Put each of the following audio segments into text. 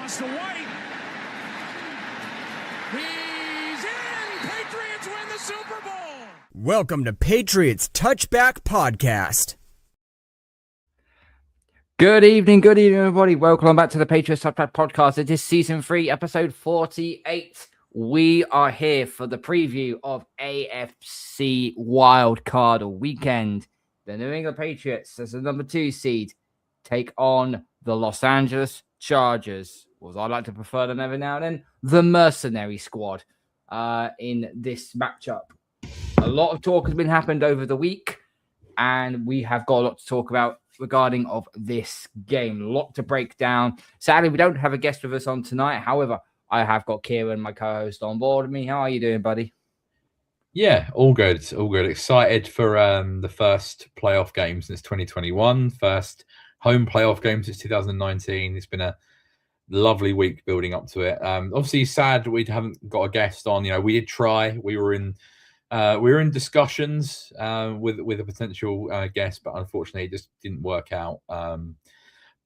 Toss to White. He's in! Patriots win the Super Bowl! Welcome to Patriots Touchback Podcast. Good evening, everybody. Welcome back to the Patriots Touchback Podcast. It is Season 3, Episode 48. We are here for the preview of AFC Wildcard weekend. The New England Patriots, as the number 2 seed, take on the Los Angeles Chargers, or as I like to prefer them every now and then, the Mercenary Squad in this matchup. A lot of talk has been happened over the week, and we have got a lot to talk about regarding of this game. A lot to break down. Sadly, we don't have a guest with us on tonight. However, I have got Kieren, my co-host, on board with me. How are you doing, buddy? Yeah, all good. All good. Excited for the first playoff game since 2021. First home playoff game since 2019. It's been a lovely week building up to it. Obviously, sad we haven't got a guest on. You know, we did try. We were in discussions with a potential guest, but unfortunately, it just didn't work out.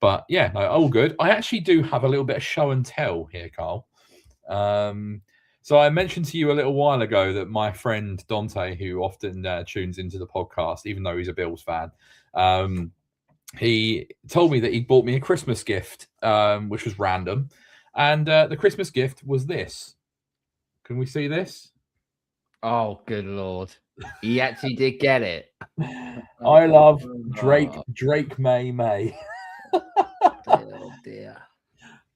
But yeah, no, all good. I actually do have a little bit of show and tell here, Karl. So I mentioned to you a little while ago that my friend Dante, who often tunes into the podcast, even though he's a Bills fan, he told me that he bought me a Christmas gift, which was random. And the Christmas gift was this. Can we see this? Oh, good Lord. He actually did get it. I love Drake Maye. Oh, dear.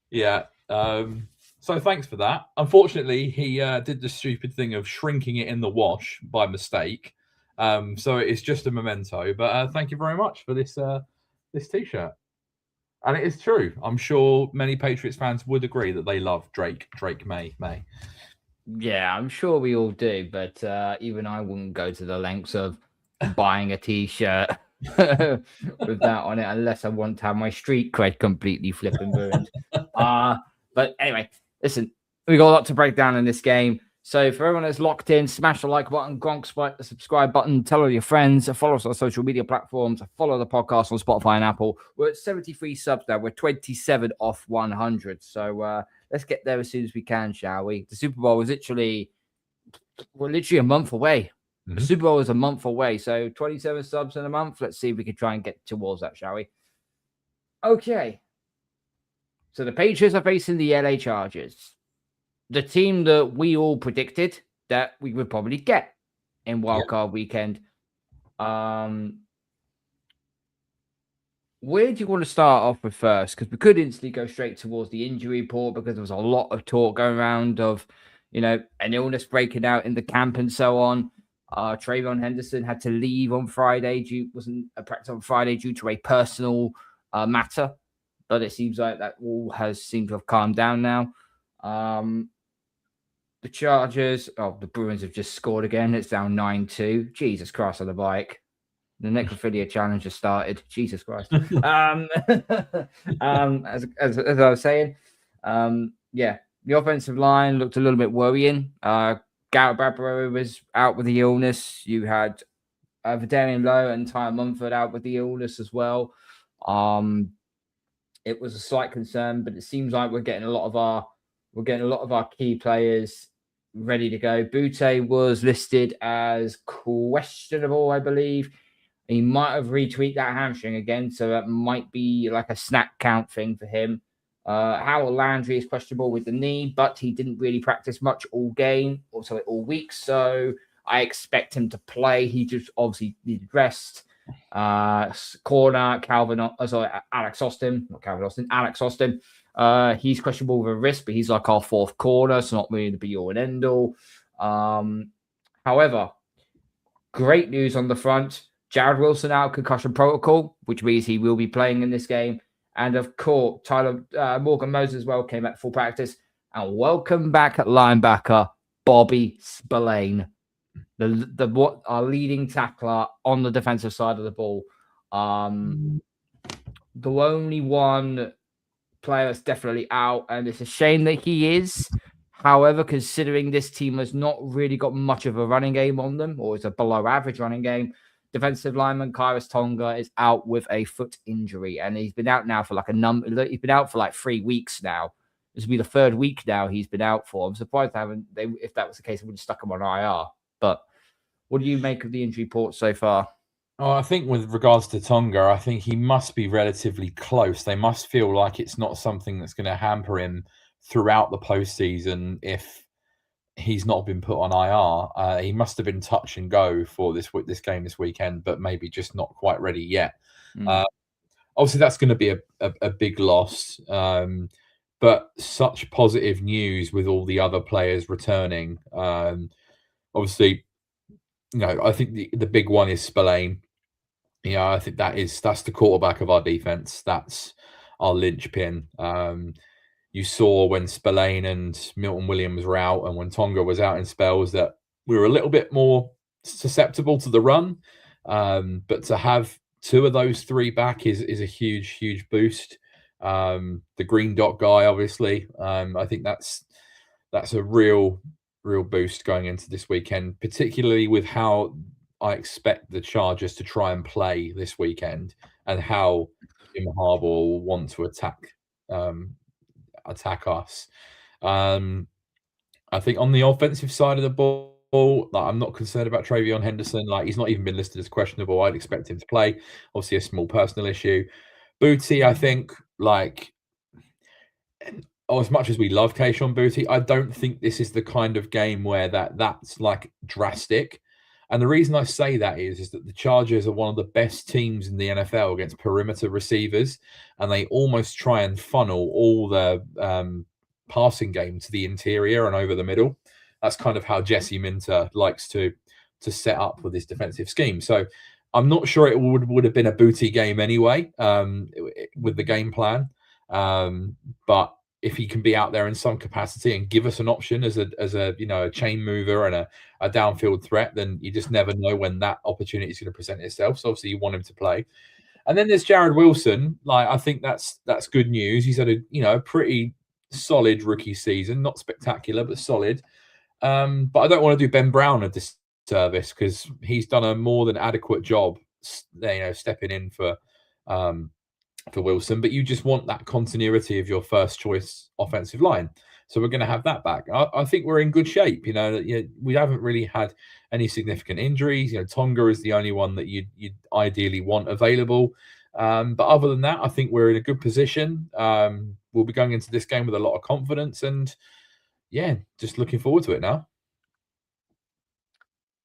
Yeah. So thanks for that. Unfortunately, he did the stupid thing of shrinking it in the wash by mistake. So it's just a memento. But thank you very much for this this T-shirt. And it is true. I'm sure many Patriots fans would agree that they love Drake Maye. Yeah, I'm sure we all do. But even I wouldn't go to the lengths of buying a T-shirt with that on it unless I want to have my street cred completely flipping ruined. But anyway, listen, we got a lot to break down in this game. So for everyone that's locked in, smash the like button, the subscribe button, tell all your friends, follow us on social media platforms, follow the podcast on Spotify and Apple. We're at 73 subs now. We're 27 off 100. So let's get there as soon as we can, shall we? The Super Bowl is we're literally a month away. The Super Bowl is a month away. So 27 subs in a month. Let's see if we can try and get towards that, shall we? Okay. So the Patriots are facing the LA Chargers, the team that we all predicted that we would probably get in Wildcard weekend. Where do you want to start off with first? Because we could instantly go straight towards the injury report because there was a lot of talk going around of, you know, an illness breaking out in the camp and so on. Trayvon Henderson had to leave on Friday. Wasn't a practice on Friday due to a personal matter. But it seems like that all has seemed to have calmed down now. The Chargers, the Bruins have just scored again. It's down 9-2. Jesus Christ on the bike. The necrophilia challenge has started. Jesus Christ. As I was saying, the offensive line looked a little bit worrying. Garrett Bradbury was out with the illness. You had Vidarian Lowe and Ty Mumford out with the illness as well. It was a slight concern, but it seems like we're getting a lot of our key players ready to go. Butte was listed as questionable, I believe. He might have retweaked that hamstring again, so that might be like a snap count thing for him. Howell Landry is questionable with the knee, but he didn't really practice much all week, so I expect him to play. He just obviously needed rest. Corner Alex Austin. He's questionable with a wrist, but he's like our fourth corner, so not really the be all and end all. However, great news on the front. Jared Wilson out concussion protocol, which means he will be playing in this game. And of course, Morgan Moses as well came at full practice. And welcome back at linebacker, Bobby Spillane. Our leading tackler on the defensive side of the ball. The only one player that's definitely out, and it's a shame that he is. However, considering this team has not really got much of a running game on them, or is a below average running game, defensive lineman Kairos Tonga is out with a foot injury, and he's been out now for he's been out for like 3 weeks now. This will be the third week now he's been out for. I'm surprised if that was the case, they would have stuck him on IR. But what do you make of the injury report so far? Oh, I think with regards to Tonga, I think he must be relatively close. They must feel like it's not something that's going to hamper him throughout the postseason if he's not been put on IR. He must have been touch and go for this game this weekend, but maybe just not quite ready yet. Obviously, that's going to be a big loss. But such positive news with all the other players returning. Obviously, I think the big one is Spillane. Yeah, I think that's the quarterback of our defense. That's our linchpin. You saw when Spillane and Milton Williams were out, and when Tonga was out in spells, that we were a little bit more susceptible to the run. But to have two of those three back is a huge boost. The green dot guy, obviously, I think that's a real boost going into this weekend, particularly with how I expect the Chargers to try and play this weekend and how Jim Harbaugh will want to attack us. I think on the offensive side of the ball, I'm not concerned about Travion Henderson. He's not even been listed as questionable. I'd expect him to play. Obviously, a small personal issue. Booty, I think, as much as we love Kayshon Booty, I don't think this is the kind of game where that's drastic. And the reason I say that is that the Chargers are one of the best teams in the NFL against perimeter receivers, and they almost try and funnel all the passing game to the interior and over the middle. That's kind of how Jesse Minter likes to set up with his defensive scheme. So I'm not sure it would have been a Booty game anyway with the game plan. But if he can be out there in some capacity and give us an option as a chain mover and a downfield threat, then you just never know when that opportunity is going to present itself. So obviously you want him to play. And then there's Jared Wilson. I think that's good news. He's had a pretty solid rookie season, not spectacular, but solid. But I don't want to do Ben Brown a disservice because he's done a more than adequate job, stepping in for Wilson, but you just want that continuity of your first choice offensive line. So we're going to have that back. I think we're in good shape. We haven't really had any significant injuries. Tonga is the only one that you'd ideally want available. But other than that, I think we're in a good position. We'll be going into this game with a lot of confidence, and just looking forward to it now.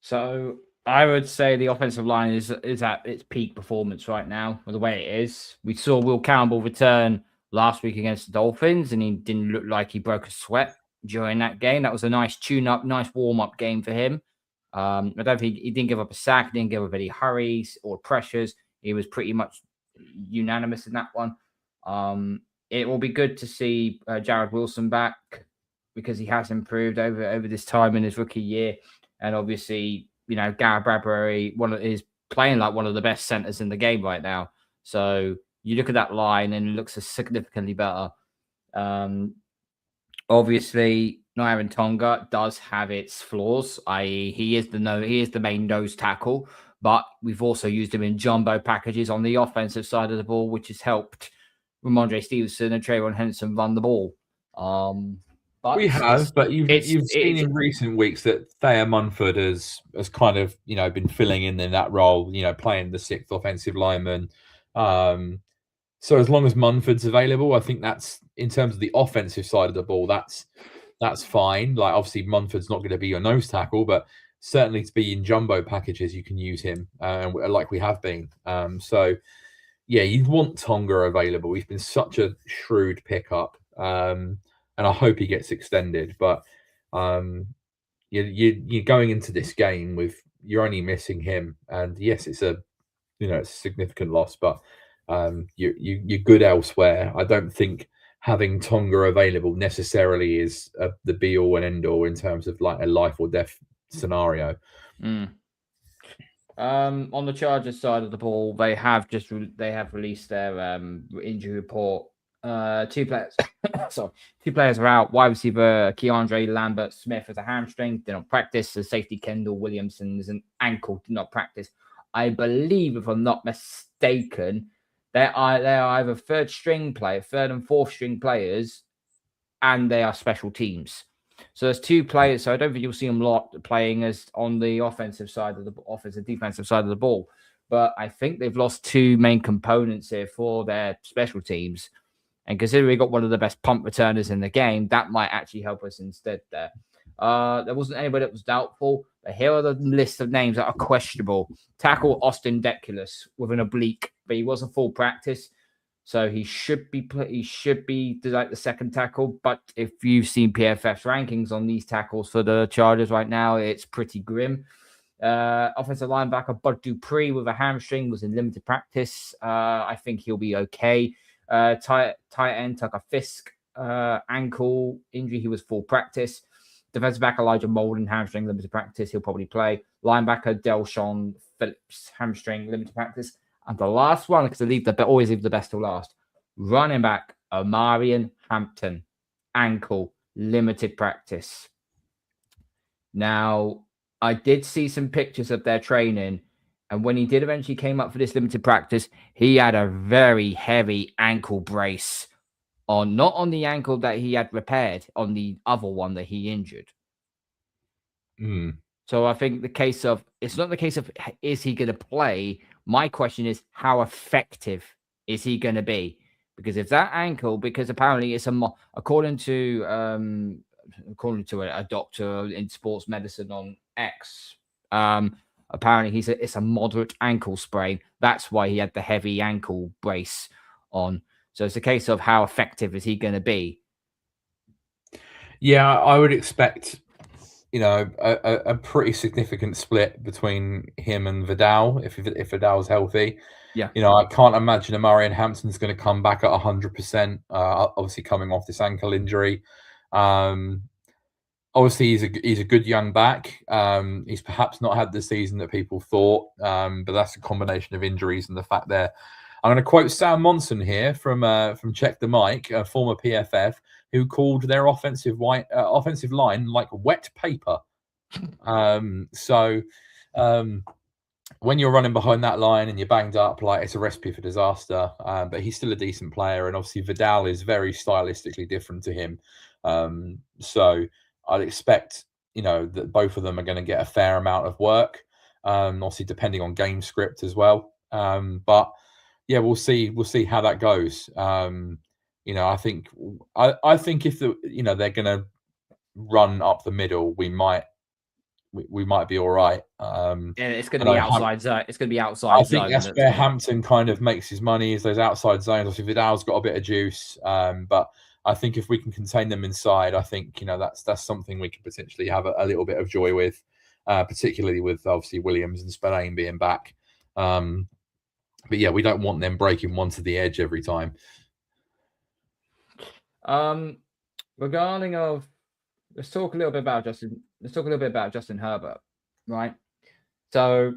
So I would say the offensive line is at its peak performance right now, with the way it is. We saw Will Campbell return last week against the Dolphins, and he didn't look like he broke a sweat during that game. That was a nice tune-up, nice warm-up game for him. I don't think he didn't give up a sack, didn't give up any hurries or pressures. He was pretty much unanimous in that one. It will be good to see Jared Wilson back because he has improved over this time in his rookie year. And obviously, Garrett Bradbury is playing like one of the best centers in the game right now. So you look at that line and it looks significantly better. Obviously, Nyaren Tonga does have its flaws, i.e. he is the main nose tackle, but we've also used him in jumbo packages on the offensive side of the ball, which has helped Ramondre Stevenson and Trayvon Henderson run the ball. But we have, but you've seen in recent weeks that Thayer Munford has kind of been filling in that role, playing the sixth offensive lineman. So as long as Munford's available, I think that's, in terms of the offensive side of the ball, that's fine. Obviously Munford's not going to be your nose tackle, but certainly to be in jumbo packages, you can use him, like we have been. So you'd want Tonga available. He's been such a shrewd pickup. And I hope he gets extended. But you're going into this game with, you're only missing him. And yes, it's a significant loss, but you're good elsewhere. I don't think having Tonga available necessarily is the be all and end all in terms of a life or death scenario. On the Chargers side of the ball, they have released their injury report. Two players are out. Wide receiver Keandre Lambert Smith has a hamstring, did not practice. The safety Kendall Williamson is an ankle, did not practice. I believe, if I'm not mistaken, they are either third and fourth string players and they are special teams. So there's two players. So I don't think you'll see them playing as on the defensive side of the ball. But I think they've lost two main components here for their special teams. And considering we got one of the best punt returners in the game, that might actually help us instead there. There wasn't anybody that was doubtful. But here are the list of names that are questionable. Tackle Austin Deculus with an oblique, but he wasn't full practice. So he should be like the second tackle. But if you've seen PFF's rankings on these tackles for the Chargers right now, it's pretty grim. Offensive linebacker Bud Dupree with a hamstring was in limited practice. I think he'll be okay. Tight end Tucker Fisk, ankle injury. He was full practice. Defensive back Elijah Molden, hamstring, limited practice. He'll probably play. Linebacker Delshon Phillips, hamstring, limited practice. And the last one, because I always leave the best till last. Running back Omarion Hampton, ankle, limited practice. Now, I did see some pictures of their training, and when he did eventually came up for this limited practice, he had a very heavy ankle brace on, not on the ankle that he had repaired, on the other one that he injured. So I think it's not the case of is he going to play? My question is, how effective is he going to be? Because if that ankle, because apparently it's according to a doctor in sports medicine on X, apparently it's a moderate ankle sprain. That's why he had the heavy ankle brace on. So it's a case of how effective is he going to be? Yeah, I would expect, a pretty significant split between him and Vidal if Vidal's healthy. Yeah. I can't imagine Omarion Hampton's going to come back at 100%, obviously coming off this ankle injury. Obviously, he's a good young back. He's perhaps not had the season that people thought, but that's a combination of injuries and the fact that I'm going to quote Sam Monson here from Check the Mic, a former PFF, who called their offensive line like wet paper. When you're running behind that line and you're banged up, like, it's a recipe for disaster. But he's still a decent player, and obviously Vidal is very stylistically different to him. So I'd expect, that both of them are going to get a fair amount of work. Obviously depending on game script as well. But yeah, we'll see how that goes. I think if they're going to run up the middle, we might be all right. It's going to be outside zone. It's going to be outside zone. I think that's where Hampton kind of makes his money, is those outside zones. Obviously, Vidal's got a bit of juice, but I think if we can contain them inside, I think that's something we could potentially have a little bit of joy with, particularly with obviously Williams and Spillane being back. But yeah, we don't want them breaking one to the edge every time. Let's talk a little bit about Justin Herbert, right? So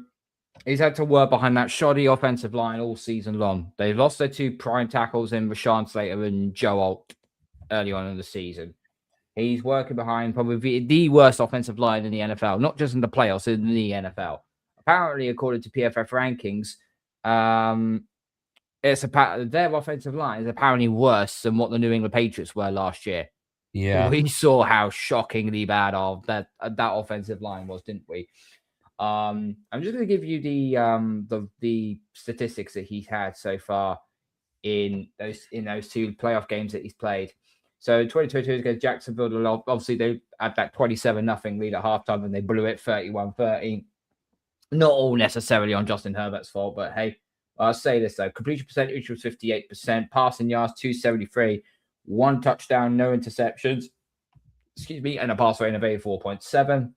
he's had to work behind that shoddy offensive line all season long. They lost their two prime tackles in Rashawn Slater and Joe Alt early on in the season. He's working behind probably the worst offensive line in the NFL, not just in the playoffs, in the NFL. Apparently, according to PFF rankings, their offensive line is apparently worse than what the New England Patriots were last year. Yeah, we saw how shockingly bad that offensive line was, didn't we? I'm just going to give you the statistics that he's had so far in those two playoff games that he's played. So 2022 against Jacksonville, obviously they had that 27-0 lead at halftime and they blew it 31-13. Not all necessarily on Justin Herbert's fault, but hey, I'll say this though: completion percentage was 58%, passing yards 273, one touchdown, no interceptions, and a pass rate of 84.7.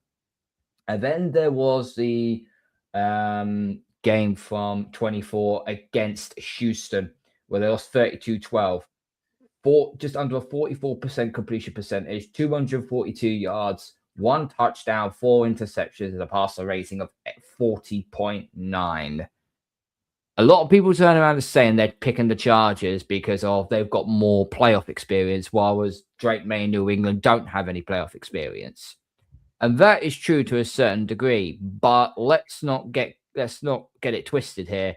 And then there was the game from 24 against Houston, where they lost 32-12. Just under a 44% completion percentage, 242 yards, one touchdown, four interceptions, and a passer rating of 40.9. A lot of people turn around and saying they're picking the Chargers because they've got more playoff experience, while Drake Maye and New England don't have any playoff experience. And that is true to a certain degree, but let's not get it twisted here.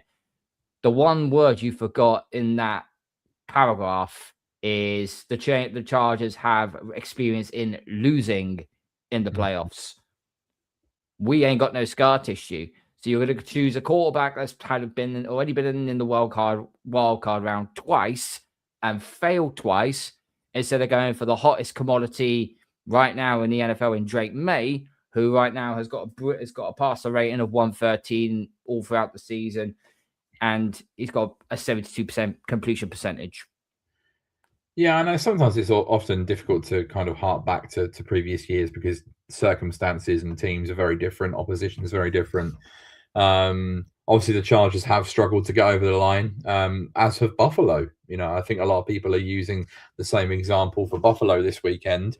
The one word you forgot in that paragraph is the Chargers have experience in losing in the playoffs. We ain't got no scar tissue. So you're going to choose a quarterback that's already been in the wild card round twice and failed twice, instead of going for the hottest commodity right now in the NFL in Drake Maye, who right now has got a passer rating of 113 all throughout the season, and he's got a 72% completion percentage. Yeah, I know sometimes it's often difficult to kind of hark back to previous years because circumstances and teams are very different, opposition is very different. Obviously, the Chargers have struggled to get over the line, as have Buffalo. I think a lot of people are using the same example for Buffalo this weekend,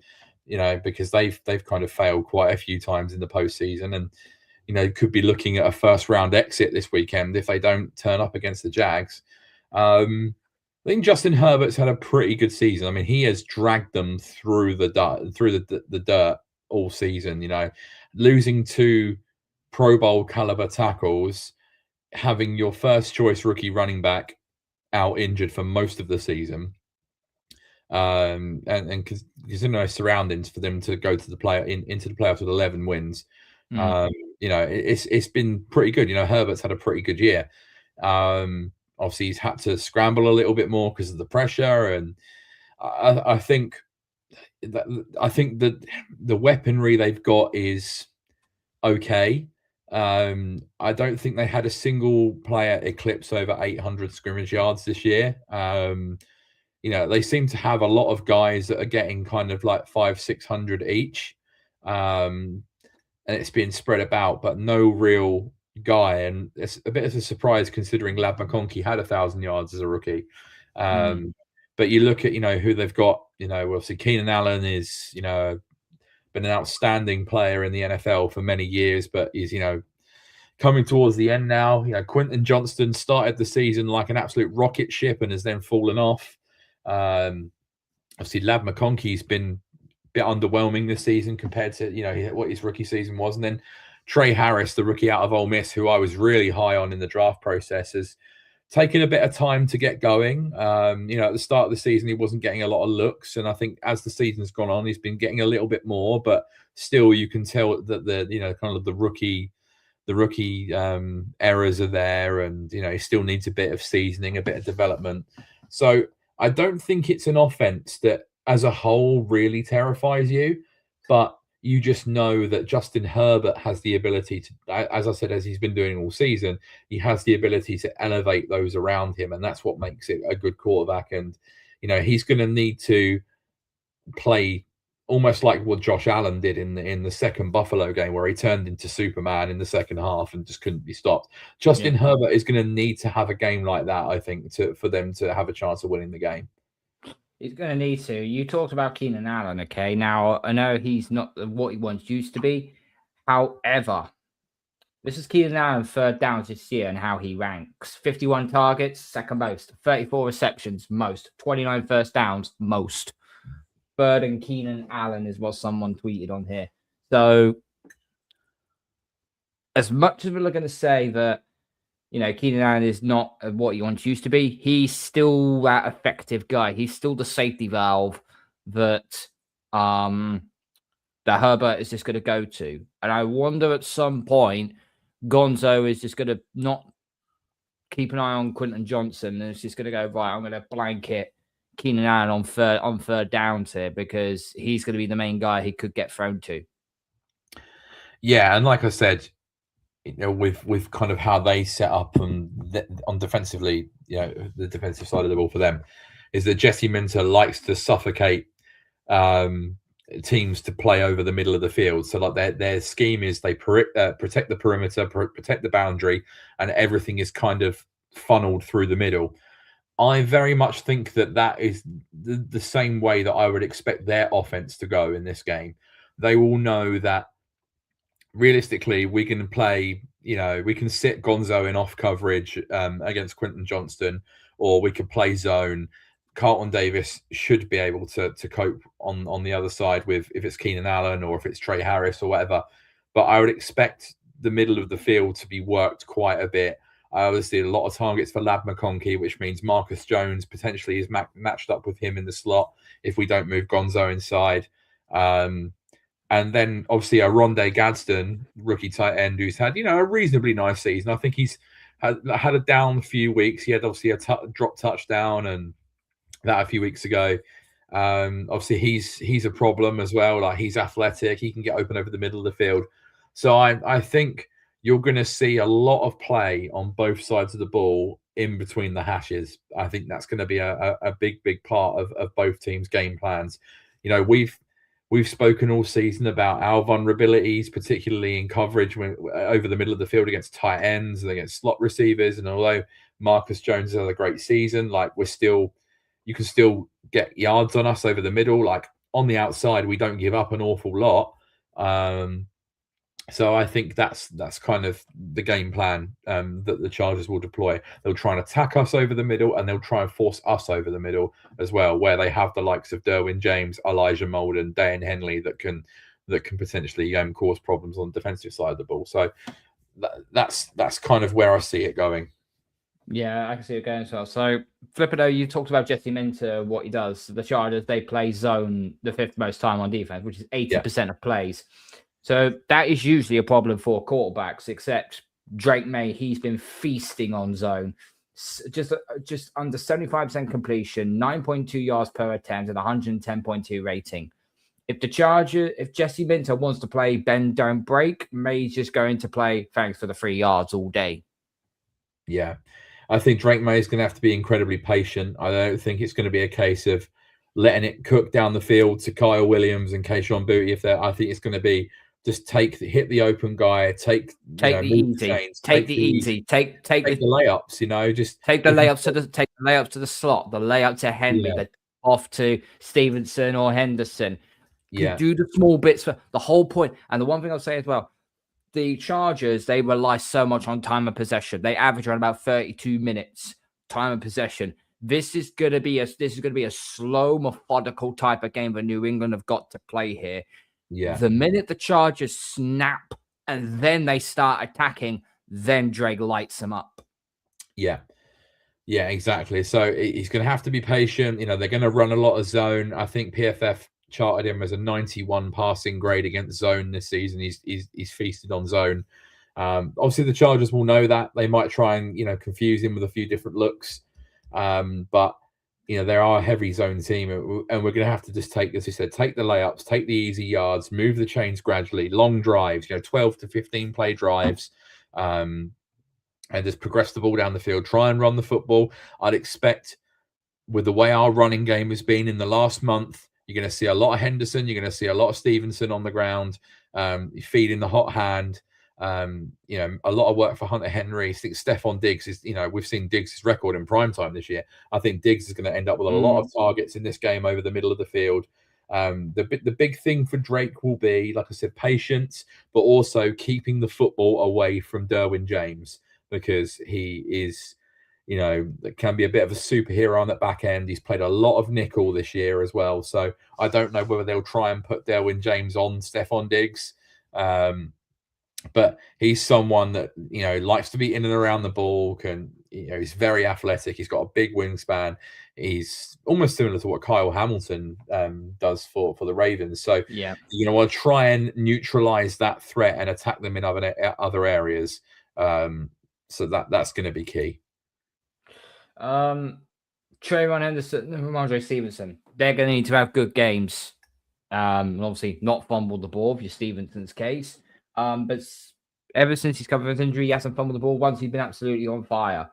because they've kind of failed quite a few times in the postseason, and could be looking at a first round exit this weekend if they don't turn up against the Jags. I think Justin Herbert's had a pretty good season. I mean, he has dragged them through the dirt all season. Losing to Pro Bowl caliber tackles, having your first choice rookie running back out injured for most of the season, and considering those surroundings for them to go to the into the playoffs with 11 wins, it's been pretty good. Herbert's had a pretty good year. Obviously, he's had to scramble a little bit more because of the pressure, and I think that the weaponry they've got is okay. I don't think they had a single player eclipse over 800 scrimmage yards this year. They seem to have a lot of guys that are getting kind of like 500-600 each, and it's being spread about, but no real guy. And it's a bit of a surprise considering Ladd McConkey had 1,000 yards as a rookie. But you look at who they've got. Obviously Keenan Allen is been an outstanding player in the NFL for many years, but he's coming towards the end now. Quentin Johnston started the season like an absolute rocket ship and has then fallen off. Obviously Ladd McConkey's been a bit underwhelming this season compared to what his rookie season was, and then Trey Harris, the rookie out of Ole Miss, who I was really high on in the draft process, has taken a bit of time to get going. At the start of the season, he wasn't getting a lot of looks, and I think as the season's gone on, he's been getting a little bit more. But still, you can tell that the rookie errors are there, and he still needs a bit of seasoning, a bit of development. So I don't think it's an offense that, as a whole, really terrifies you, but you just know that Justin Herbert has the ability to, as I said, as he's been doing all season, he has the ability to elevate those around him. And that's what makes it a good quarterback. And, he's going to need to play almost like what Josh Allen did in the second Buffalo game, where he turned into Superman in the second half and just couldn't be stopped. Justin Herbert is going to need to have a game like that, I think, for them to have a chance of winning the game. He's going to need to. You talked about Keenan Allen, okay? Now, I know he's not what he once used to be. However, this is Keenan Allen third downs this year and how he ranks. 51 targets, second most. 34 receptions, most. 29 first downs, most. Third and Keenan Allen is what someone tweeted on here. So, as much as we're going to say that Keenan Allen is not what he once used to be, he's still that effective guy. He's still the safety valve that Herbert is just going to go to. And I wonder at some point, Gonzo is just going to not keep an eye on Quentin Johnson, and it's just going to go, right, I'm going to blanket Keenan Allen on third downs here, because he's going to be the main guy he could get thrown to. Yeah, and like I said, with kind of how they set up on defensively, the defensive side of the ball for them, is that Jesse Minter likes to suffocate teams to play over the middle of the field. So like their scheme is they protect the perimeter, protect the boundary, and everything is kind of funneled through the middle. I very much think that is the same way that I would expect their offense to go in this game. They will know that realistically, we can play, we can sit Gonzo in off coverage against Quentin Johnston, or we could play zone. Carlton Davis should be able to cope on the other side with, if it's Keenan Allen or if it's Trey Harris or whatever. But I would expect the middle of the field to be worked quite a bit. Obviously, a lot of targets for Lab McConkey, which means Marcus Jones potentially is matched up with him in the slot if we don't move Gonzo inside. And then obviously a Rondé Gadsden, rookie tight end, who's had, a reasonably nice season. I think he's had a down few weeks. He had obviously a drop touchdown and that a few weeks ago. Obviously he's a problem as well. Like, he's athletic. He can get open over the middle of the field. So I think you're going to see a lot of play on both sides of the ball in between the hashes. I think that's going to be a big part of both teams' game plans. We've spoken all season about our vulnerabilities, particularly in coverage over the middle of the field against tight ends and against slot receivers. And although Marcus Jones has had a great season, like, you can still get yards on us over the middle. Like, on the outside, we don't give up an awful lot. So I think that's kind of the game plan that the Chargers will deploy. They'll try and attack us over the middle, and they'll try and force us over the middle as well, where they have the likes of Derwin James, Elijah Molden, Dayan Henley that can potentially cause problems on the defensive side of the ball. So that's kind of where I see it going. Yeah, I can see it going as well. So, Flippido, you talked about Jesse Minter, what he does. The Chargers, they play zone the fifth most time on defense, which is 80% of plays. So that is usually a problem for quarterbacks, except Drake Maye, he's been feasting on zone. Just under 75% completion, 9.2 yards per attempt, and 110.2 rating. If Jesse Minter wants to play bend, don't break, Maye's just going to play thanks for the 3 yards all day. Yeah. I think Drake Maye is going to have to be incredibly patient. I don't think it's going to be a case of letting it cook down the field to Kyle Williams and Kayshon Boutte. I think it's going to be just hit the open guy, take the easy, take the layups. Just take the layups to the slot, the layup to Henry, the off to Stevenson or Henderson. Do the small bits for the whole point. And the one thing I'll say as well, the Chargers, they rely so much on time of possession. They average around about 32 minutes time of possession. This is going to be a slow, methodical type of game that New England have got to play here. Yeah. The minute the Chargers snap and then they start attacking, then Drake lights them up. Yeah. Yeah, exactly. So he's going to have to be patient. They're going to run a lot of zone. I think PFF charted him as a 91 passing grade against zone this season. He's feasted on zone. Obviously, the Chargers will know that. They might try and confuse him with a few different looks. But they are a heavy zone team, and we're going to have to just take, as you said, take the layups, take the easy yards, move the chains gradually, long drives, 12 to 15 play drives, and just progress the ball down the field, try and run the football. I'd expect, with the way our running game has been in the last month, you're going to see a lot of Henderson, you're going to see a lot of Stevenson on the ground, feeding the hot hand. A lot of work for Hunter Henry. I think Stephon Diggs is, we've seen Diggs' record in primetime this year. I think Diggs is going to end up with a lot of targets in this game over the middle of the field. The big thing for Drake will be, like I said, patience, but also keeping the football away from Derwin James, because he is, can be a bit of a superhero on that back end. He's played a lot of nickel this year as well. So I don't know whether they'll try and put Derwin James on Stephon Diggs. But he's someone that, likes to be in and around the ball, he's very athletic. He's got a big wingspan. He's almost similar to what Kyle Hamilton does for the Ravens. So you're going to want to try and neutralize that threat and attack them in other areas. So that's going to be key. Trayvon Henderson and Ramondre Stevenson, they're going to need to have good games. Obviously not fumble the ball for Stevenson's case. But ever since he's come from his injury, he hasn't fumbled the ball once. He's been absolutely on fire.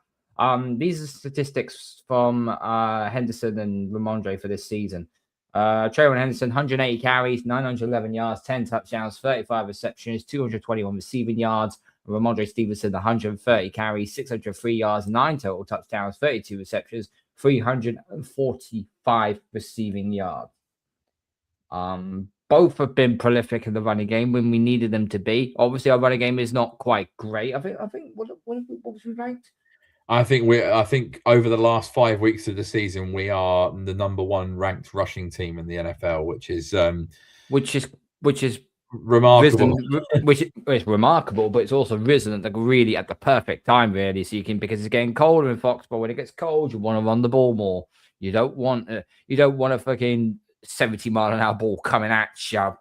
These are statistics from Henderson and Ramondre for this season. Trayvon Henderson, 180 carries, 911 yards, 10 touchdowns, 35 receptions, 221 receiving yards. Ramondre Stevenson, 130 carries, 603 yards, 9 total touchdowns, 32 receptions, 345 receiving yards. Both have been prolific in the running game when we needed them to be. Obviously, our running game is not quite great. I think what was we ranked? I think over the last 5 weeks of the season, we are the number one ranked rushing team in the NFL, which is remarkable. which is remarkable, but it's also risen at the perfect time, really. So because it's getting colder in Foxborough. When it gets cold, you want to run the ball more. You don't want a fucking 70-mile-an-hour ball coming at you.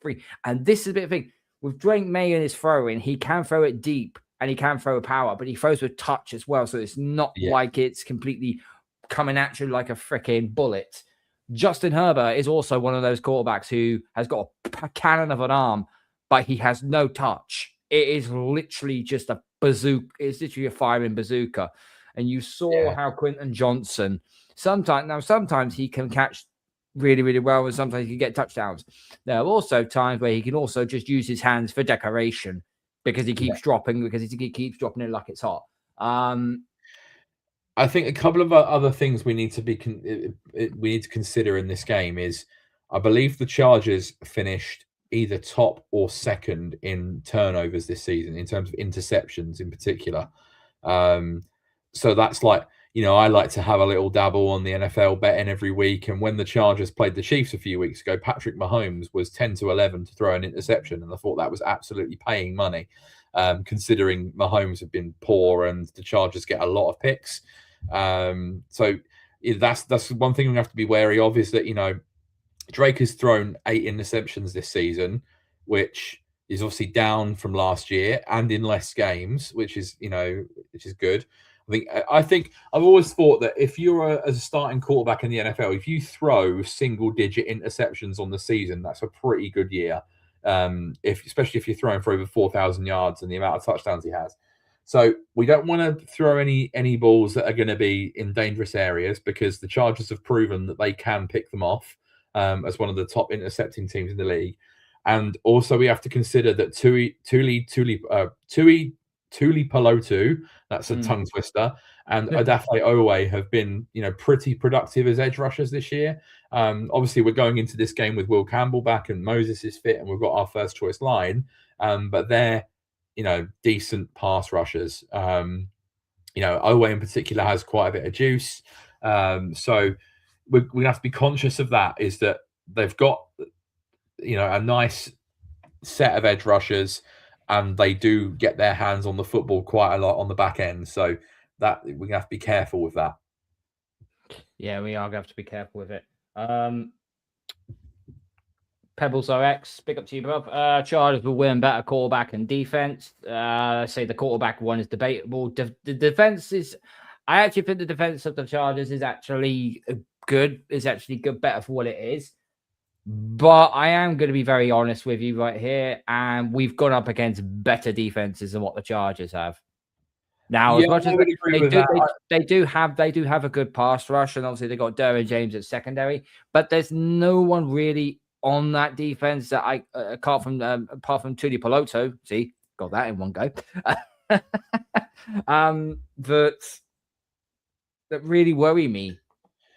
Free. And this is a bit of a thing with Drake Maye and his throwing. He can throw it deep and he can throw a power, but he throws with touch as well. So it's not like it's completely coming at you like a freaking bullet. Justin Herbert is also one of those quarterbacks who has got a cannon of an arm, but he has no touch. It is literally just a bazooka. It's literally a firing bazooka. And you saw how Quentin Johnson, sometimes he can catch really, really well, and sometimes he can get touchdowns. There are also times where he can also just use his hands for decoration because he keeps dropping it like it's hot. I think a couple of other things we need to consider in this game is, I believe the Chargers finished either top or second in turnovers this season in terms of interceptions in particular. So that's like, I like to have a little dabble on the NFL betting every week. And when the Chargers played the Chiefs a few weeks ago, Patrick Mahomes was 10-11 to throw an interception. And I thought that was absolutely paying money, considering Mahomes have been poor and the Chargers get a lot of picks. So that's one thing we have to be wary of, is that, Drake has thrown 8 interceptions this season, which is obviously down from last year and in less games, which is good. I think I've always thought that if you're a starting quarterback in the NFL, if you throw single-digit interceptions on the season, that's a pretty good year. Especially if you're throwing for over 4,000 yards and the amount of touchdowns he has. So we don't want to throw any balls that are going to be in dangerous areas, because the Chargers have proven that they can pick them off as one of the top intercepting teams in the league. And also we have to consider that Tuli Pelotu, that's a tongue twister, and Odafe Owe have been, pretty productive as edge rushers this year. Obviously, we're going into this game with Will Campbell back and Moses is fit, and we've got our first choice line, but they're, decent pass rushers. Owe in particular has quite a bit of juice. So we have to be conscious of that, is that they've got, a nice set of edge rushers, and they do get their hands on the football quite a lot on the back end. So that we're gonna have to be careful with that. Yeah, we are gonna have to be careful with it. Pebbles RX, big up to you, bro. Chargers will win better quarterback and defense. I say the quarterback one is debatable. The defense is, I actually think the defense of the Chargers is actually good. Is actually good, better for what it is. But I am going to be very honest with you right here, and we've gone up against better defenses than what the Chargers have. Now, as much as they do have a good pass rush, and obviously they got Derwin James at secondary, but there's no one really on that defense that apart from Tuli Pelotu, see, got that in one go. That really worry me.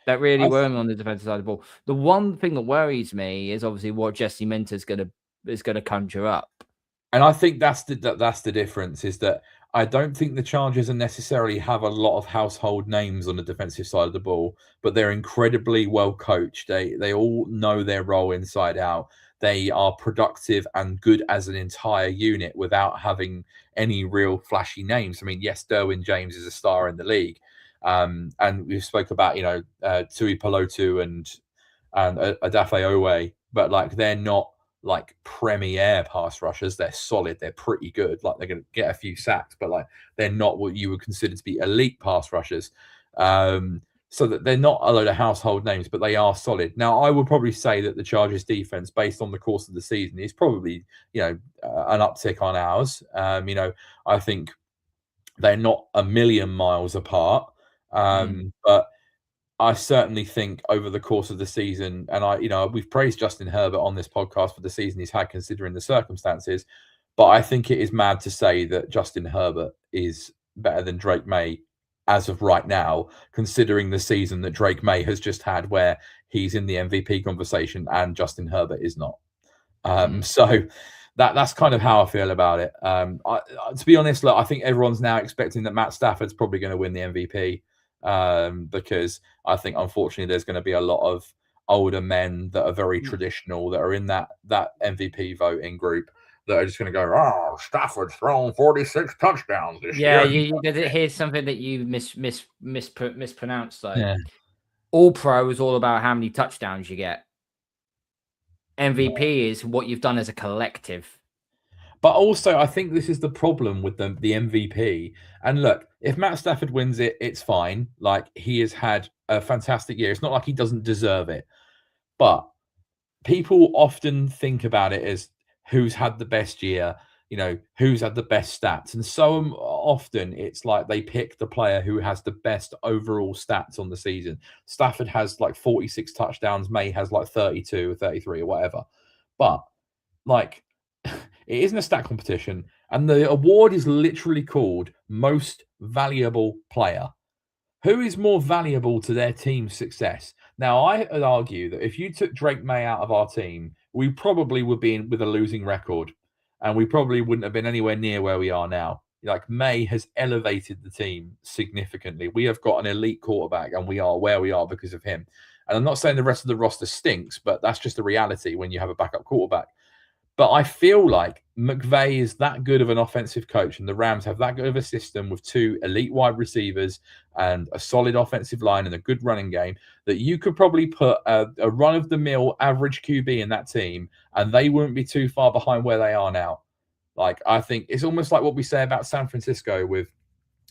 That really worries me on the defensive side of the ball. The one thing that worries me is obviously what Jesse Minter is gonna conjure up. And I think that's the difference, is that I don't think the Chargers necessarily have a lot of household names on the defensive side of the ball, but they're incredibly well coached. They all know their role inside out. They are productive and good as an entire unit without having any real flashy names. I mean, yes, Derwin James is a star in the league. And we spoke about, Tui Pelotu and Odafe Owe, but like they're not like premier pass rushers. They're solid. They're pretty good. Like they're going to get a few sacks, but like they're not what you would consider to be elite pass rushers. So that they're not a load of household names, but they are solid. Now, I would probably say that the Chargers defense, based on the course of the season, is probably, an uptick on ours. I think they're not a million miles apart. But I certainly think over the course of the season, and we've praised Justin Herbert on this podcast for the season he's had considering the circumstances, but I think it is mad to say that Justin Herbert is better than Drake Maye as of right now, considering the season that Drake Maye has just had, where he's in the MVP conversation and Justin Herbert is not. So that's kind of how I feel about it. To be honest, look, I think everyone's now expecting that Matt Stafford's probably going to win the MVP. Because I think, unfortunately, there's going to be a lot of older men that are very traditional, that are in that MVP voting group, that are just going to go, oh, Stafford's thrown 46 touchdowns this year. Here's something that you mispronounced though. Yeah. All Pro is all about how many touchdowns you get. MVP is what you've done as a collective. But also, I think this is the problem with the MVP. And look, if Matt Stafford wins it, it's fine. Like, he has had a fantastic year. It's not like he doesn't deserve it. But people often think about it as who's had the best year, who's had the best stats. And so often it's like they pick the player who has the best overall stats on the season. Stafford has like 46 touchdowns. May has like 32 or 33 or whatever. But like, it isn't a stat competition. And the award is literally called Most Valuable Player. Who is more valuable to their team's success? Now, I would argue that if you took Drake Maye out of our team, we probably would be with a losing record, and we probably wouldn't have been anywhere near where we are now. Like, Maye has elevated the team significantly. We have got an elite quarterback, and we are where we are because of him. And I'm not saying the rest of the roster stinks, but that's just the reality when you have a backup quarterback. But I feel like McVay is that good of an offensive coach, and the Rams have that good of a system with 2 elite wide receivers and a solid offensive line and a good running game, that you could probably put a run-of-the-mill average QB in that team, and they wouldn't be too far behind where they are now. Like, I think it's almost like what we say about San Francisco with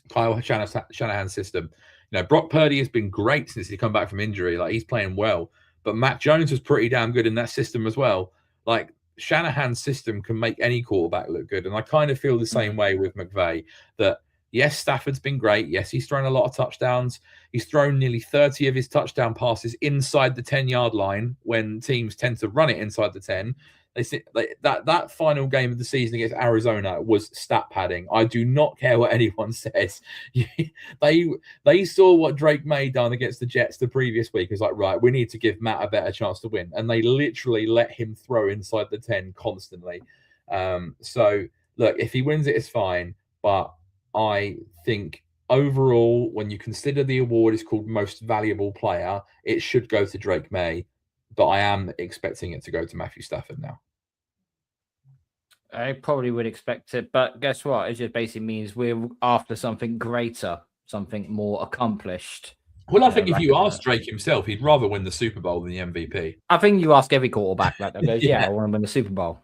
Kyle Shanahan's system. Brock Purdy has been great since he come back from injury. Like, he's playing well. But Mac Jones was pretty damn good in that system as well. Like, Shanahan's system can make any quarterback look good. And I kind of feel the same way with McVay, that yes, Stafford's been great. Yes, he's thrown a lot of touchdowns. He's thrown nearly 30 of his touchdown passes inside the 10-yard line when teams tend to run it inside the 10. That final game of the season against Arizona was stat padding. I do not care what anyone says. They saw what Drake Maye done against the Jets the previous week. It's like, right, we need to give Matt a better chance to win. And they literally let him throw inside the 10 constantly. So, look, if he wins it, it's fine. But I think overall, when you consider the award is called Most Valuable Player, it should go to Drake Maye. But I am expecting it to go to Matthew Stafford now. I probably would expect it, but guess what? It just basically means we're after something greater, something more accomplished. Well, I think if you ask Drake himself, he'd rather win the Super Bowl than the MVP. I think you ask every quarterback that goes, I want to win the Super Bowl.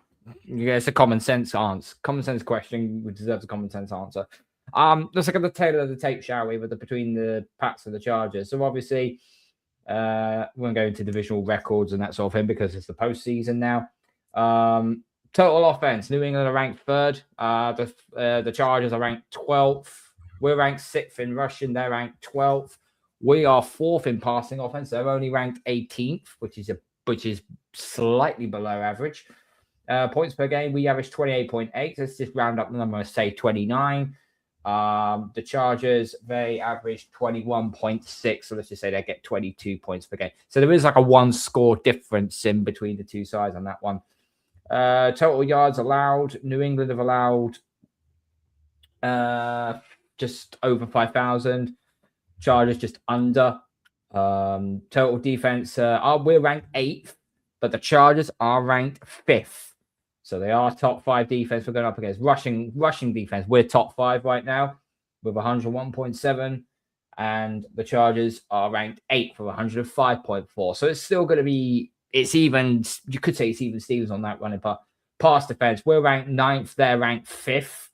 It's a common sense answer. Common sense question which deserves a common sense answer. Let's look at the tail of the tape, shall we, between the Pats and the Chargers. So obviously, we won't go into divisional records and that sort of thing because it's the postseason now. Total offense, New England are ranked 3rd. The Chargers are ranked 12th. We're ranked 6th in rushing. They're ranked 12th. We are 4th in passing offense. They're only ranked 18th, which is slightly below average. Points per game, we average 28.8. Let's just round up the number and say 29. The Chargers, they average 21.6. So let's just say they get 22 points per game. So there is like a 1-score difference in between the two sides on that one. Total yards allowed, New England have allowed just over 5,000. Chargers just under. Total defense, we're ranked 8th, but the Chargers are ranked 5th. So they are top 5 defense we're going up against. Rushing defense, we're top 5 right now with 101.7. And the Chargers are ranked 8th with 105.4. So it's still going to be, it's even, you could say it's even Stevens on that running part. Pass defense, we're ranked 9th, they're ranked 5th.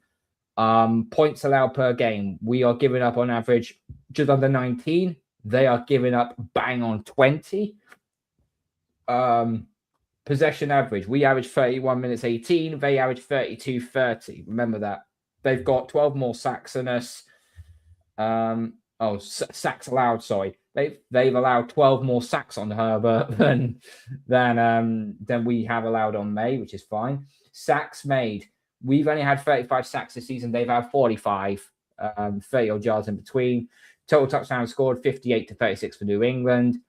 Points allowed per game, we are giving up on average just under 19. They are giving up bang on 20. Possession average, we average 31 minutes 18. They average 32:30. Remember that. They've got 12 more sacks than us. Sacks allowed, sorry. They've allowed 12 more sacks on Herbert than we have allowed on May, which is fine. Sacks made, we've only had 35 sacks this season. They've had 45, 30 odd yards in between. Total touchdowns scored 58-36 for New England.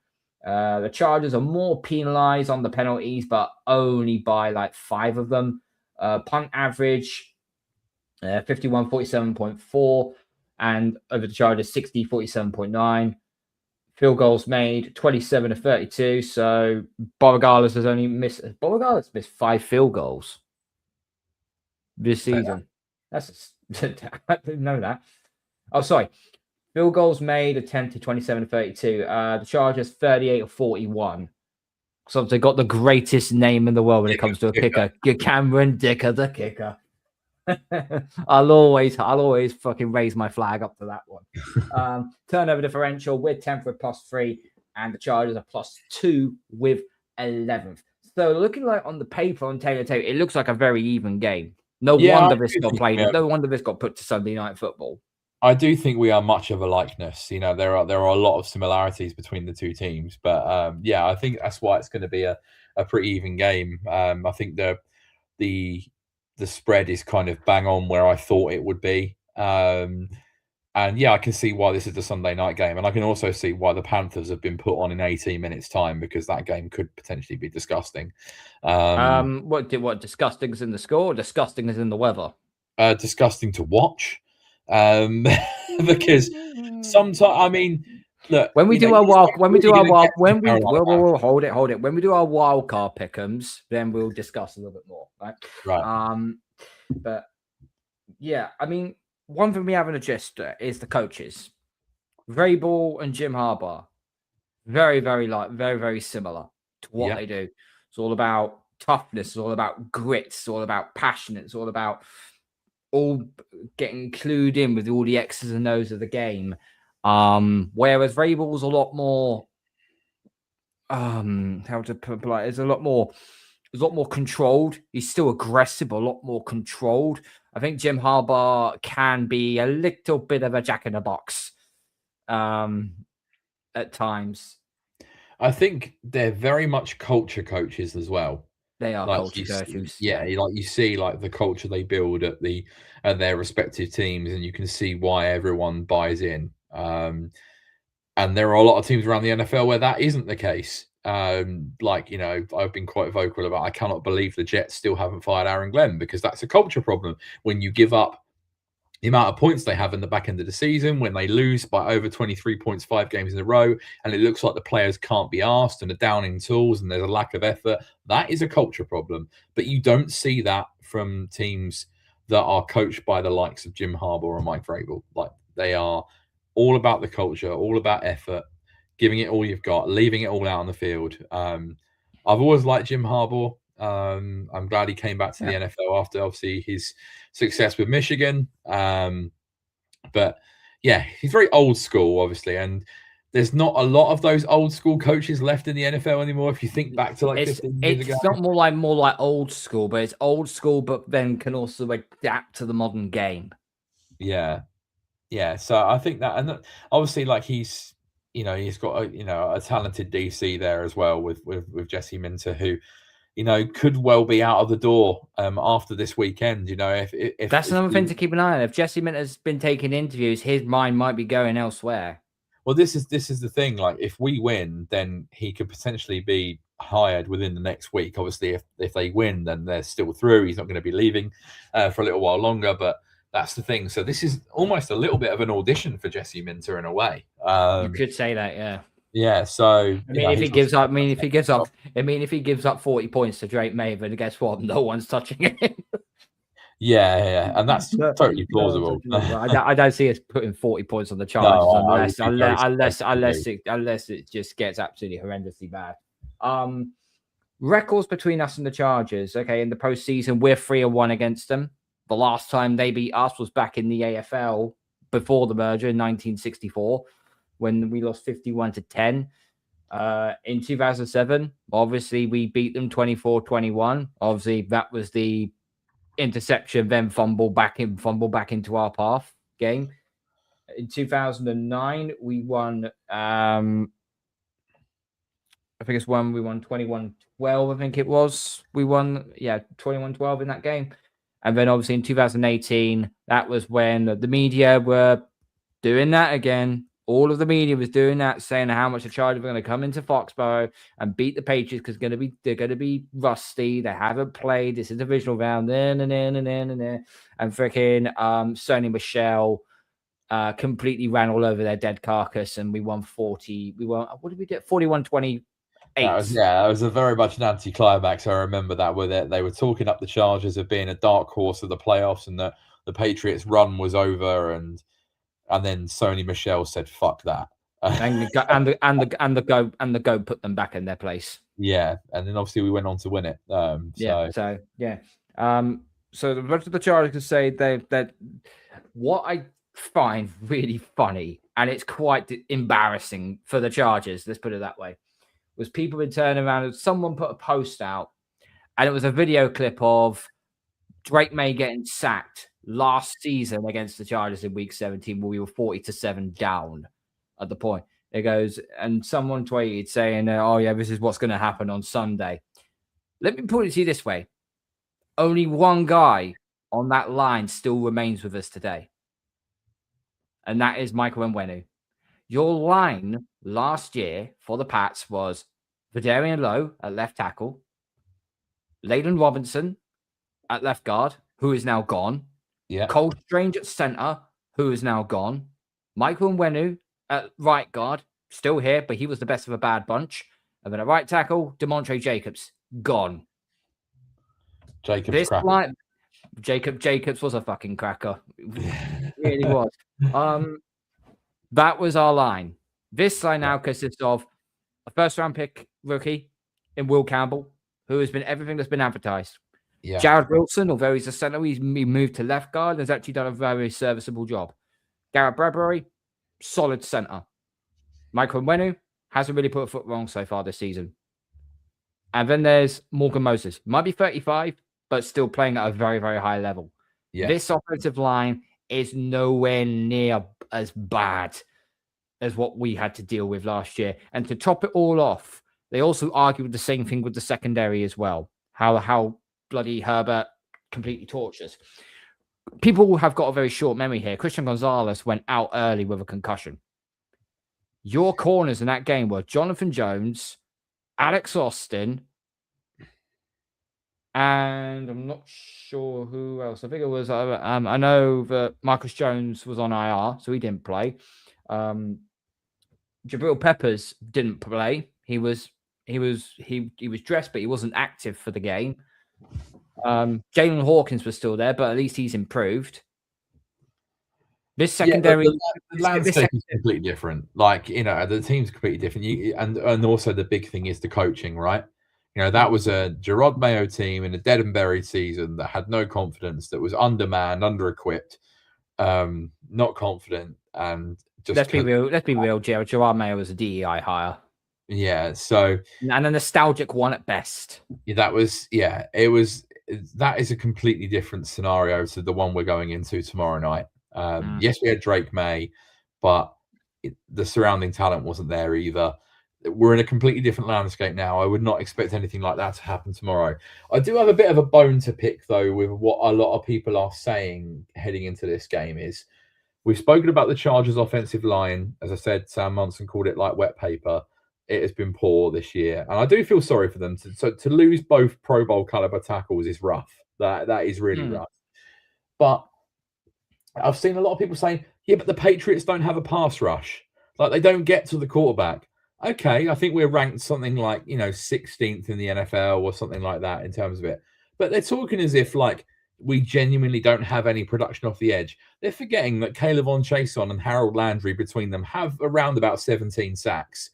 The Chargers are more penalized on the penalties, but only by like 5 of them. Punt average 51-47.4, and over the Chargers 60-47.9. Field goals made 27 to 32. So Borregales has missed 5 field goals this season. I didn't know that. Oh, sorry. Field goals made attempted 27 to 32. The Chargers 38 or 41. So they got the greatest name in the world when it comes to a kicker. Cameron Dicker, the kicker. I'll always fucking raise my flag up to that one. Turnover differential with 10th with +3, and the Chargers are +2 with 11th. So looking like on the paper on Taylor Tape, it looks like a very even game. No wonder this got played. No wonder this got put to Sunday Night Football. I do think we are much of a likeness. You know, there are a lot of similarities between the two teams, but I think that's why it's going to be a pretty even game. I think the spread is kind of bang on where I thought it would be. And I can see why this is the Sunday night game. And I can also see why the Panthers have been put on in 18 minutes time, because that game could potentially be disgusting. What disgusting is in the score, or disgusting is in the weather? Disgusting to watch. Because sometimes, I mean, look, when we do our wild card pick'ems, then we'll discuss a little bit more, right? Right. But yeah, I mean, one thing we haven't addressed is the coaches. Vrabel and Jim Harbaugh, very, very very similar to what they do. It's all about toughness. It's all about grit. It's all about passion. It's all about all getting clued in with all the X's and O's of the game. Whereas Vrabel's a lot more, how to put it, it's a lot more controlled. He's still aggressive, but a lot more controlled. I think Jim Harbaugh can be a little bit of a jack in the box at times. I think they're very much culture coaches as well. They are culture coaches. Yeah, like you see, like the culture they build at their respective teams, and you can see why everyone buys in. And there are a lot of teams around the NFL where that isn't the case. Like, you know, I've been quite vocal about, I cannot believe the Jets still haven't fired Aaron Glenn, because that's a culture problem. When you give up the amount of points they have in the back end of the season, when they lose by over 23 points 5 games in a row, and it looks like the players can't be asked and are down in tools and there's a lack of effort, that is a culture problem. But you don't see that from teams that are coached by the likes of Jim Harbaugh or Mike Vrabel. Like, they are all about the culture, all about effort, giving it all you've got, leaving it all out on the field. I've always liked Jim Harbaugh. I'm glad he came back to the NFL after obviously his success with Michigan. But yeah, he's very old school, obviously, and there's not a lot of those old school coaches left in the NFL anymore. If you think back to like 15 years ago, it's not more like old school, but it's old school, but then can also adapt to the modern game. Yeah. So I think that, and obviously, like, he's got a talented DC there as well with Jesse Minter, who, you know, could well be out of the door after this weekend. You know, if that's another thing to keep an eye on. If Jesse Minter's been taking interviews, his mind might be going elsewhere. Well, this is the thing. Like, if we win, then he could potentially be hired within the next week. Obviously, if they win, then they're still through. He's not going to be leaving for a little while longer, but that's the thing. So this is almost a little bit of an audition for Jesse Minter in a way. You could say that, yeah. Yeah. So if he gives up 40 points to Drake Maye, then guess what? No one's touching him. Yeah, and that's totally plausible. I don't see us putting 40 points on the Chargers unless it just gets absolutely horrendously bad. Records between us and the Chargers. Okay, in the postseason, we're 3-1 against them. The last time they beat us was back in the AFL before the merger in 1964, when we lost 51-10. In 2007, obviously we beat them 24-21. Obviously, that was the interception, then fumble back into our path game. In 2009, we won. I think we won 21-12. I think it was. We won, 21-12 in that game. And then obviously in 2018, that was when the media were doing that again. All of the media was doing that, saying how much the Chargers were going to come into Foxborough and beat the Patriots because they're going to be rusty. They haven't played. It's a divisional round. And freaking Sony Michel completely ran all over their dead carcass, and we won 40. What did we get? 41-28. That was a very much an anti-climax. I remember that, where they were talking up the Chargers of being a dark horse of the playoffs, and the Patriots run was over, and then Sony Michel said, "Fuck that." and the go put them back in their place. Yeah, and then obviously we went on to win it. So the rest of the Chargers could say that what I find really funny, and it's quite embarrassing for the Chargers, let's put it that way, was people would turn around and someone put a post out, and it was a video clip of Drake Maye getting sacked last season against the Chargers in week 17, where we were 40-7 down at the point. It goes, and someone tweeted saying, "Oh yeah, this is what's going to happen on Sunday." Let me put it to you this way: only one guy on that line still remains with us today, and that is Michael Onwenu. Your line last year for the Pats was Vidarian Lowe at left tackle, Layden Robinson at left guard, who is now gone. Yeah. Cole Strange at center, who is now gone. Michael Onwenu at right guard, still here, but he was the best of a bad bunch. And then at right tackle, DeMontre Jacobs, gone. Jacobs was a fucking cracker. It really was. That was our line. This line now consists of a first-round pick rookie in Will Campbell, who has been everything that's been advertised. Yeah. Jared Wilson, although he's a center, he moved to left guard and has actually done a very serviceable job. Garrett Bradbury, solid center. Michael Onwenu hasn't really put a foot wrong so far this season. And then there's Morgan Moses. Might be 35, but still playing at a very, very high level. Yeah. This offensive line is nowhere near as bad as what we had to deal with last year. And to top it all off, they also argued the same thing with the secondary as well. How bloody Herbert completely tortures. People have got a very short memory here. Christian Gonzalez went out early with a concussion. Your corners in that game were Jonathan Jones, Alex Austin, and I'm not sure who else. I think it was. I know that Marcus Jones was on IR, so he didn't play. Jabril Peppers didn't play. He was dressed, but he wasn't active for the game. Jalen Hawkins was still there, but at least he's improved. This secondary, the landscape is completely different. Like, the team's completely different. And also the big thing is the coaching, right? That was a Gerard Mayo team in a dead and buried season that had no confidence, that was undermanned, under-equipped, not confident, and just let's be real. Gerard Mayo was a DEI hire. Yeah, so and a nostalgic one at best. That is a completely different scenario to the one we're going into tomorrow night. Yes, we had Drake Maye, but the surrounding talent wasn't there either. We're in a completely different landscape now. I would not expect anything like that to happen tomorrow. I do have a bit of a bone to pick, though, with what a lot of people are saying heading into this game. Is we've spoken about the Chargers' offensive line. As I said, Sam Munson called it like wet paper. It has been poor this year, and I do feel sorry for them. To lose both Pro Bowl caliber tackles is rough. That is really rough. But I've seen a lot of people saying, "Yeah, but the Patriots don't have a pass rush. Like, they don't get to the quarterback." Okay, I think we're ranked something like 16th in the NFL or something like that in terms of it. But they're talking as if like we genuinely don't have any production off the edge. They're forgetting that Kayvon Chason and Harold Landry between them have around about 17 sacks.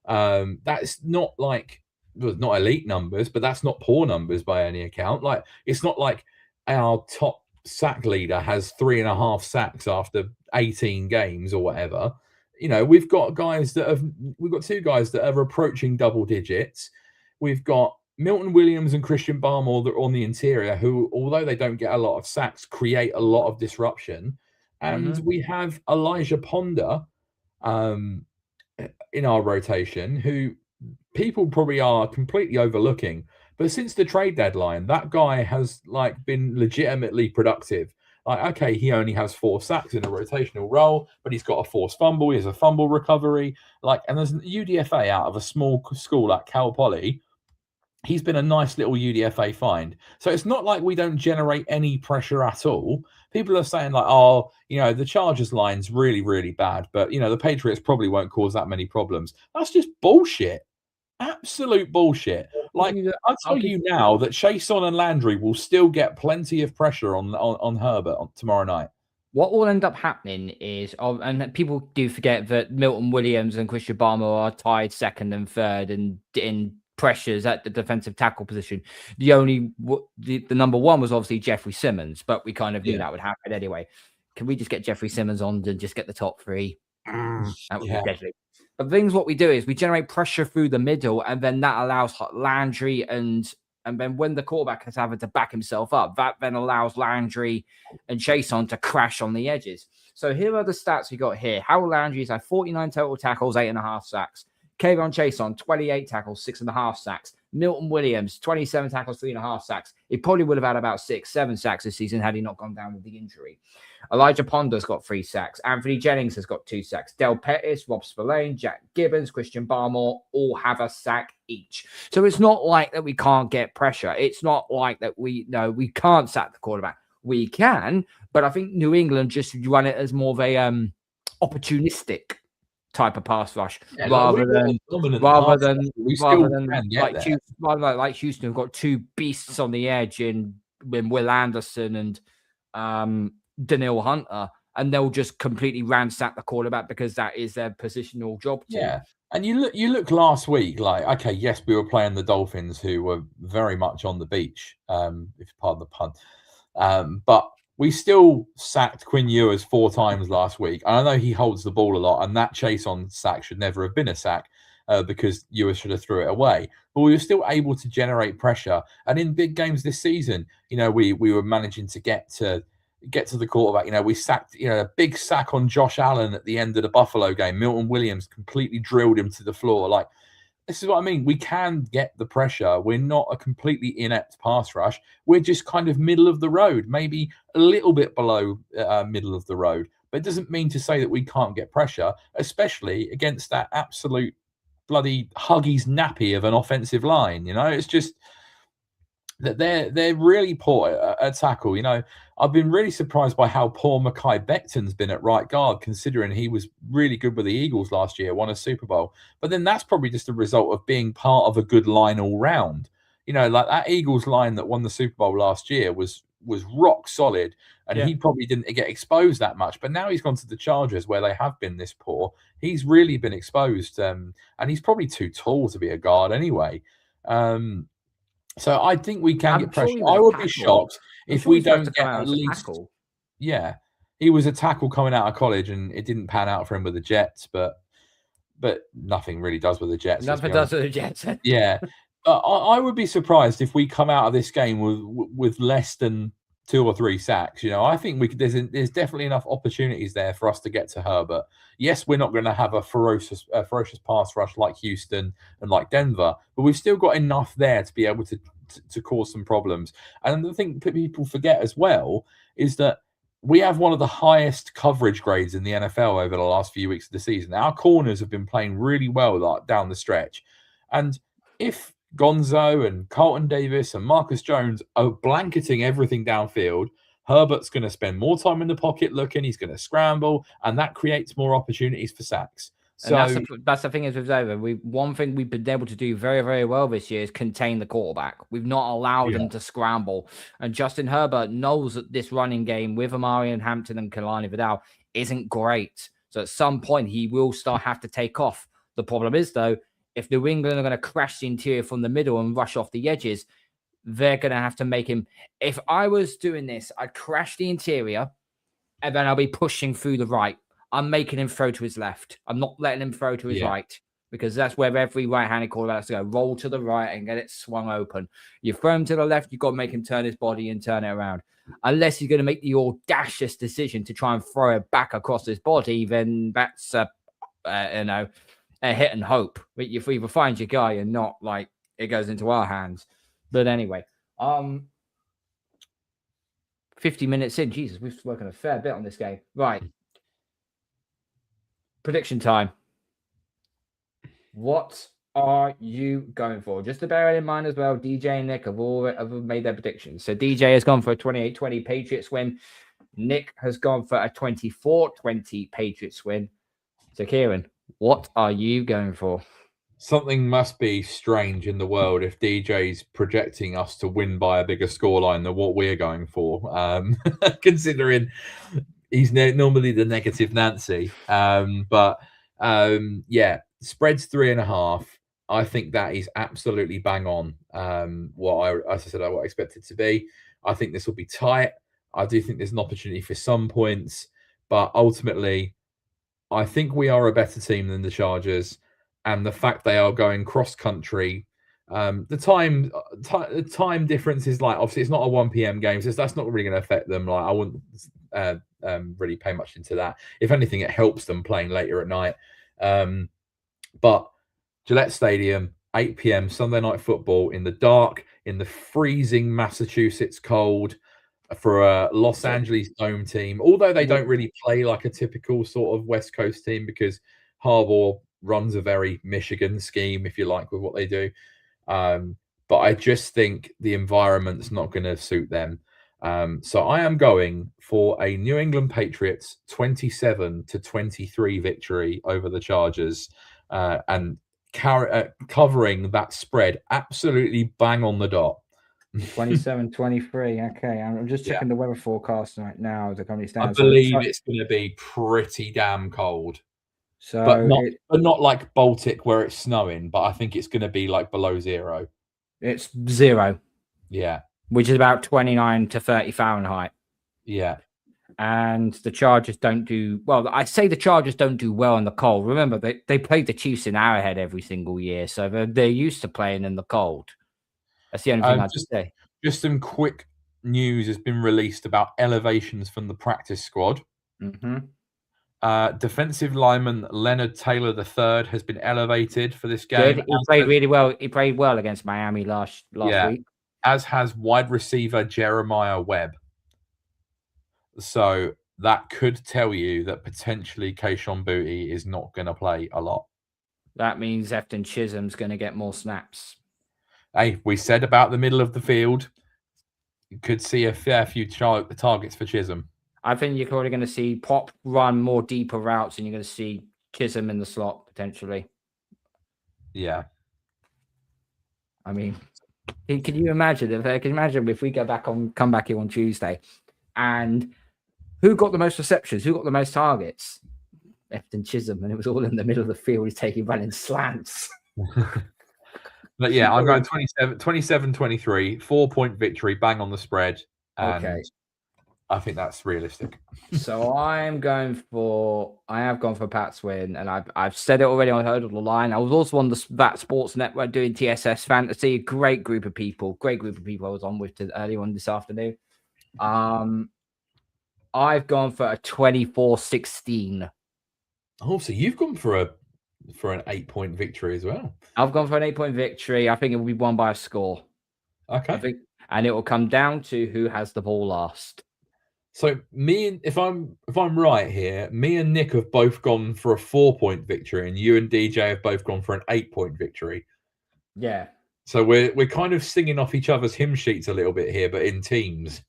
That's not not elite numbers, but that's not poor numbers by any account. Like, it's not like our top sack leader has 3.5 sacks after 18 games or whatever. We've got two guys that are approaching double digits. We've got Milton Williams and Christian Barmore that are on the interior, who, although they don't get a lot of sacks, create a lot of disruption. And we have Elijah Ponder in our rotation, who people probably are completely overlooking. But since the trade deadline, that guy has been legitimately productive. Okay, he only has 4 sacks in a rotational role, but he's got a forced fumble. He has a fumble recovery. And there's an UDFA out of a small school like Cal Poly he's been a nice little UDFA find. So it's not like we don't generate any pressure at all. People are saying like, oh, the Chargers line's really, really bad, but the Patriots probably won't cause that many problems. That's just bullshit. Absolute bullshit. Like, I'll tell you now that Chason and Landry will still get plenty of pressure on Herbert tomorrow night. What will end up happening is, and people do forget that Milton Williams and Christian Barmore are tied second and third in pressures at the defensive tackle position. The number one was obviously Jeffrey Simmons, but we kind of knew that would happen anyway. Can we just get Jeffrey Simmons on and just get the top three? That would be deadly. But things what we do is we generate pressure through the middle, and then that allows Landry and then when the quarterback is having to back himself up, that then allows Landry and Chason to crash on the edges. So here are the stats we got here. Harold Landry's had 49 total tackles, 8.5 sacks. Kayvon Chason, 28 tackles, 6.5 sacks. Milton Williams, 27 tackles, 3.5 sacks. He probably would have had about 6-7 sacks this season had he not gone down with the injury. Elijah Ponder's got 3 sacks. Anthony Jennings has got 2 sacks. Del Pettis, Rob Spillane, Jack Gibbons, Christian Barmore all have a sack each. So it's not like that we can't get pressure. It's not like that we can't sack the quarterback. We can, but I think New England just run it as more of a opportunistic type of pass rush rather than like Houston have got 2 beasts on the edge in Will Anderson and Daniil Hunter, and they'll just completely ransack the quarterback because that is their positional job. Yeah. And you look last week, like, okay, yes, we were playing the Dolphins, who were very much on the beach, if you pardon the pun. But we still sacked Quinn Ewers 4 times last week. And I know he holds the ball a lot, and that chase on sack should never have been a sack because Ewers should have threw it away. But we were still able to generate pressure. And in big games this season, we were managing to get to the quarterback. We sacked, a big sack on Josh Allen at the end of the Buffalo game. Milton Williams completely drilled him to the floor. Like, this is what I mean. We can get the pressure. We're not a completely inept pass rush. We're just kind of middle of the road, maybe a little bit below middle of the road. But it doesn't mean to say that we can't get pressure, especially against that absolute bloody Huggies nappy of an offensive line. It's just that they're really poor at tackle. I've been really surprised by how poor Mekhi Becton's been at right guard, considering he was really good with the Eagles last year, won a Super Bowl. But then that's probably just a result of being part of a good line all round. Like that Eagles line that won the Super Bowl last year was rock solid, and he probably didn't get exposed that much. But now he's gone to the Chargers, where they have been this poor. He's really been exposed, and he's probably too tall to be a guard anyway. So I think we can get pressure. I would be shocked if we don't get at least. Yeah, he was a tackle coming out of college, and it didn't pan out for him with the Jets. But nothing really does with the Jets. Nothing does with the Jets. Yeah, I would be surprised if we come out of this game with less than 2 or 3 sacks. I think there's definitely enough opportunities there for us to get to Herbert. Yes, we're not going to have a ferocious pass rush like Houston and like Denver, but we've still got enough there to be able to cause some problems. And the thing that people forget as well is that we have one of the highest coverage grades in the NFL over the last few weeks of the season. Our corners have been playing really well down the stretch. And if Gonzo and Carlton Davis and Marcus Jones are blanketing everything downfield, Herbert's going to spend more time in the pocket looking. He's going to scramble, and that creates more opportunities for sacks. So that's the thing is with Dover. One thing we've been able to do very, very well this year is contain the quarterback. We've not allowed him to scramble. And Justin Herbert knows that this running game with Amarian Hampton and Kalani Vidal isn't great. So at some point, he will have to take off. The problem is, though, if New England are going to crash the interior from the middle and rush off the edges, they're going to have to make him. If I was doing this, I'd crash the interior, and then I'll be pushing through the right. I'm making him throw to his left. I'm not letting him throw to his right, because that's where every right-handed quarterback has to go. Roll to the right and get it swung open. You throw him to the left, you've got to make him turn his body and turn it around. Unless he's going to make the audacious decision to try and throw it back across his body, then that's a hit and hope. But if we either find your guy and not, like, it goes into our hands. But anyway, 50 minutes in. Jesus, we've spoken a fair bit on this game. Right. Prediction time. What are you going for? Just to bear it in mind as well, DJ and Nick have made their predictions. So DJ has gone for a 28-20 Patriots win. Nick has gone for a 24-20 Patriots win. So Kieran, what are you going for? Something must be strange in the world if DJ's projecting us to win by a bigger scoreline than what we're going for. Considering he's normally the negative Nancy. But yeah, spread's 3.5. I think that is absolutely bang on. As I said, what I expect it to be. I think this will be tight. I do think there's an opportunity for some points, but ultimately, I think we are a better team than the Chargers. And the fact they are going cross country, the time difference is like, obviously it's not a 1 p.m. game, so that's not really going to affect them. Like I wouldn't really pay much into that. If anything, it helps them playing later at night. But Gillette Stadium, 8 p.m. Sunday night football in the dark, in the freezing Massachusetts cold, for a Los Angeles Dome team. Although they don't really play like a typical sort of West Coast team because Harbaugh runs a very Michigan scheme, if you like, with what they do. But I just think the environment's not going to suit them. So I am going for a New England Patriots 27-23 victory over the Chargers, and covering that spread absolutely bang on the dot. 27-23. Okay, I'm just checking the weather forecast right now. The company stands. I believe it's going to be pretty damn cold. So, but not like Baltic where it's snowing. But I think it's going to be like below 0. It's 0. Yeah, which is about 29 to 30 Fahrenheit. Yeah. And the Chargers don't do well. I say the Chargers don't do well in the cold. Remember, they played the Chiefs in Arrowhead every single year, so they're used to playing in the cold. That's the only thing I'd say. Just some quick news has been released about elevations from the practice squad. Defensive lineman Leonard Taylor III has been elevated for this game. Good. He played really well. He played well against Miami last week. As has wide receiver Jeremiah Webb. So that could tell you that potentially Kayshon Boutte is not going to play a lot. That means Efton Chisholm's going to get more snaps. Hey, we said about the middle of the field. You could see a fair few targets for Chisholm. I think you're probably going to see Pop run more deeper routes, and you're going to see Chisholm in the slot potentially. Yeah. I mean, can you imagine if we come back here on Tuesday, and who got the most receptions? Who got the most targets? Efton Chisholm, and it was all in the middle of the field. He's running slants. But yeah, I'm going 27-23, 4-point victory, bang on the spread. Okay. I think that's realistic. So I have gone for Pats win, and I've said it already. I heard of the line. I was also on that Sports Network doing TSS Fantasy. A great group of people I was on with earlier on this afternoon. I've gone for a 24-16. Oh, so you've gone for an 8-point victory as well. I've gone for an 8-point victory. I think it will be won by a score. Okay. And it will come down to who has the ball last. So if I'm right here, me and Nick have both gone for a 4-point victory, and you and DJ have both gone for an 8-point victory. Yeah. So we're kind of singing off each other's hymn sheets a little bit here, but in teams.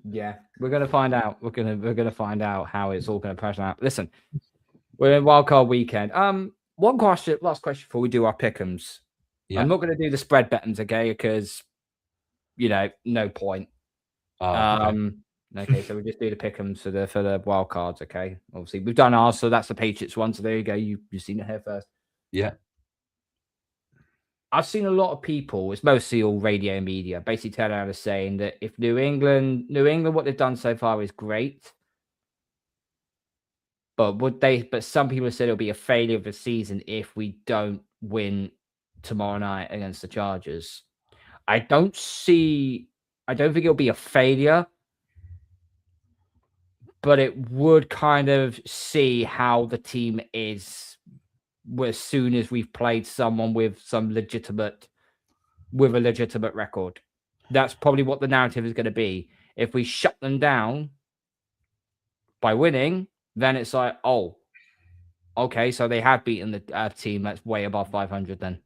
Yeah, we're gonna find out. We're gonna find out how it's all gonna pan out. Listen, we're in wildcard weekend. Last question before we do our pick'ems. Yeah. I'm not gonna do the spread bettings, okay? Because no point. Okay, so we just do the pick'ems for the wild cards, okay? Obviously, we've done ours, so that's the Patriots one. So there you go. You've seen it here first. Yeah. I've seen a lot of people, it's mostly all radio media, basically turning around and saying that if New England, what they've done so far is great. But some people said it'll be a failure of the season if we don't win tomorrow night against the Chargers. I don't think it'll be a failure, but it would kind of see how the team is as soon as we've played someone with a legitimate record. That's probably what the narrative is going to be. If we shut them down by winning, then it's like, oh, okay, so they have beaten the team that's way above 500 then.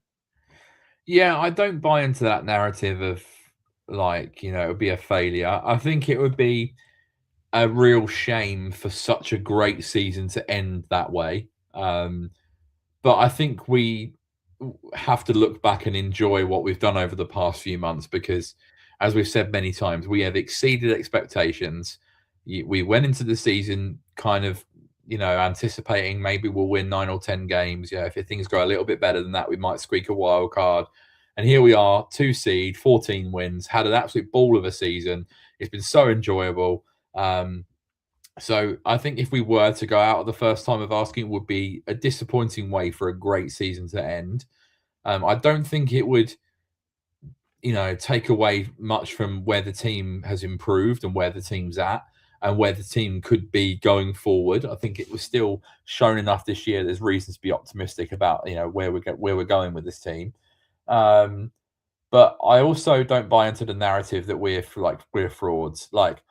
Yeah, I don't buy into that narrative of like, it would be a failure. I think it would be a real shame for such a great season to end that way. But I think we have to look back and enjoy what we've done over the past few months because, as we've said many times, we have exceeded expectations. We went into the season kind of, anticipating maybe we'll win 9 or 10 games. If things go a little bit better than that, we might squeak a wild card. And here we are, 2 seed, 14 wins, had an absolute ball of a season. It's been so enjoyable. So I think if we were to go out at the first time of asking, it would be a disappointing way for a great season to end. I don't think it would, take away much from where the team has improved and where the team's at and where the team could be going forward. I think it was still shown enough this year. There's reasons to be optimistic about, where we're going with this team. But I also don't buy into the narrative that we're frauds. Like,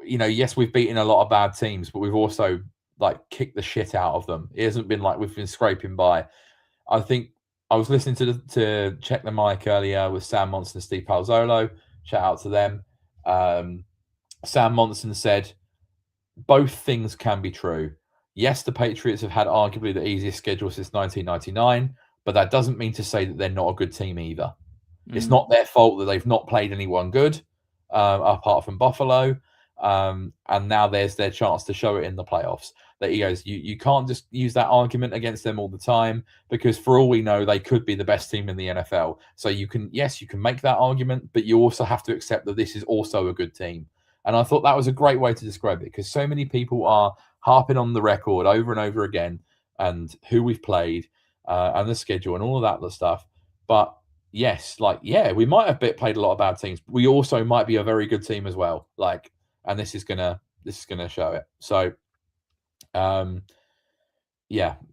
yes, we've beaten a lot of bad teams, but we've also kicked the shit out of them. It hasn't been like we've been scraping by. I think I was listening to Check the Mic earlier with Sam Monson and Steve Palazzolo. Shout out to them. Sam Monson said both things can be true. Yes, the Patriots have had arguably the easiest schedule since 1999, but that doesn't mean to say that they're not a good team either. It's not their fault that they've not played anyone good, apart from Buffalo. And now there's their chance to show it in the playoffs. That he goes, you can't just use that argument against them all the time because for all we know, they could be the best team in the NFL. So you can make that argument, but you also have to accept that this is also a good team. And I thought that was a great way to describe it because so many people are harping on the record over and over again and who we've played and the schedule and all of that stuff. But yes, we might have played a lot of bad teams. But we also might be a very good team as well. And this is gonna show it. So, I'm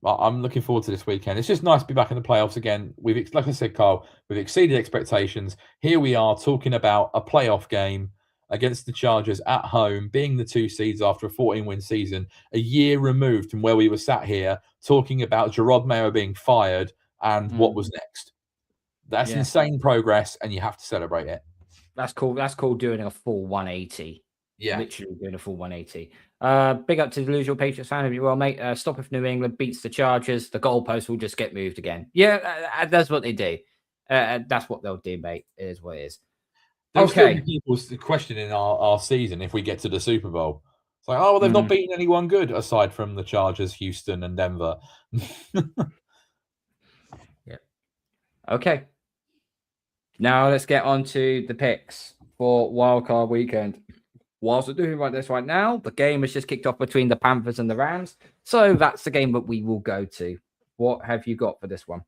looking forward to this weekend. It's just nice to be back in the playoffs again. Like I said, Karl, we've exceeded expectations. Here we are talking about a playoff game against the Chargers at home, being the 2 seeds after a 14-win season, a year removed from where we were sat here talking about Drake Maye being fired and what was next. That's insane progress, and you have to celebrate it. That's cool. That's cool doing a full 180. Yeah. Literally doing a full 180. Big up to the usual Patriots fan. Hope you're well, mate. Stop if New England beats the Chargers. The goalpost will just get moved again. Yeah, that's what they do. That's what they'll do, mate. It is what it is. There'll still be people questioning our season if we get to the Super Bowl. It's like, they've not beaten anyone good aside from the Chargers, Houston, and Denver. Yeah. Okay. Now let's get on to the picks for Wildcard Weekend. Whilst we're doing this right now, the game has just kicked off between the Panthers and the Rams. So that's the game that we will go to. What have you got for this one?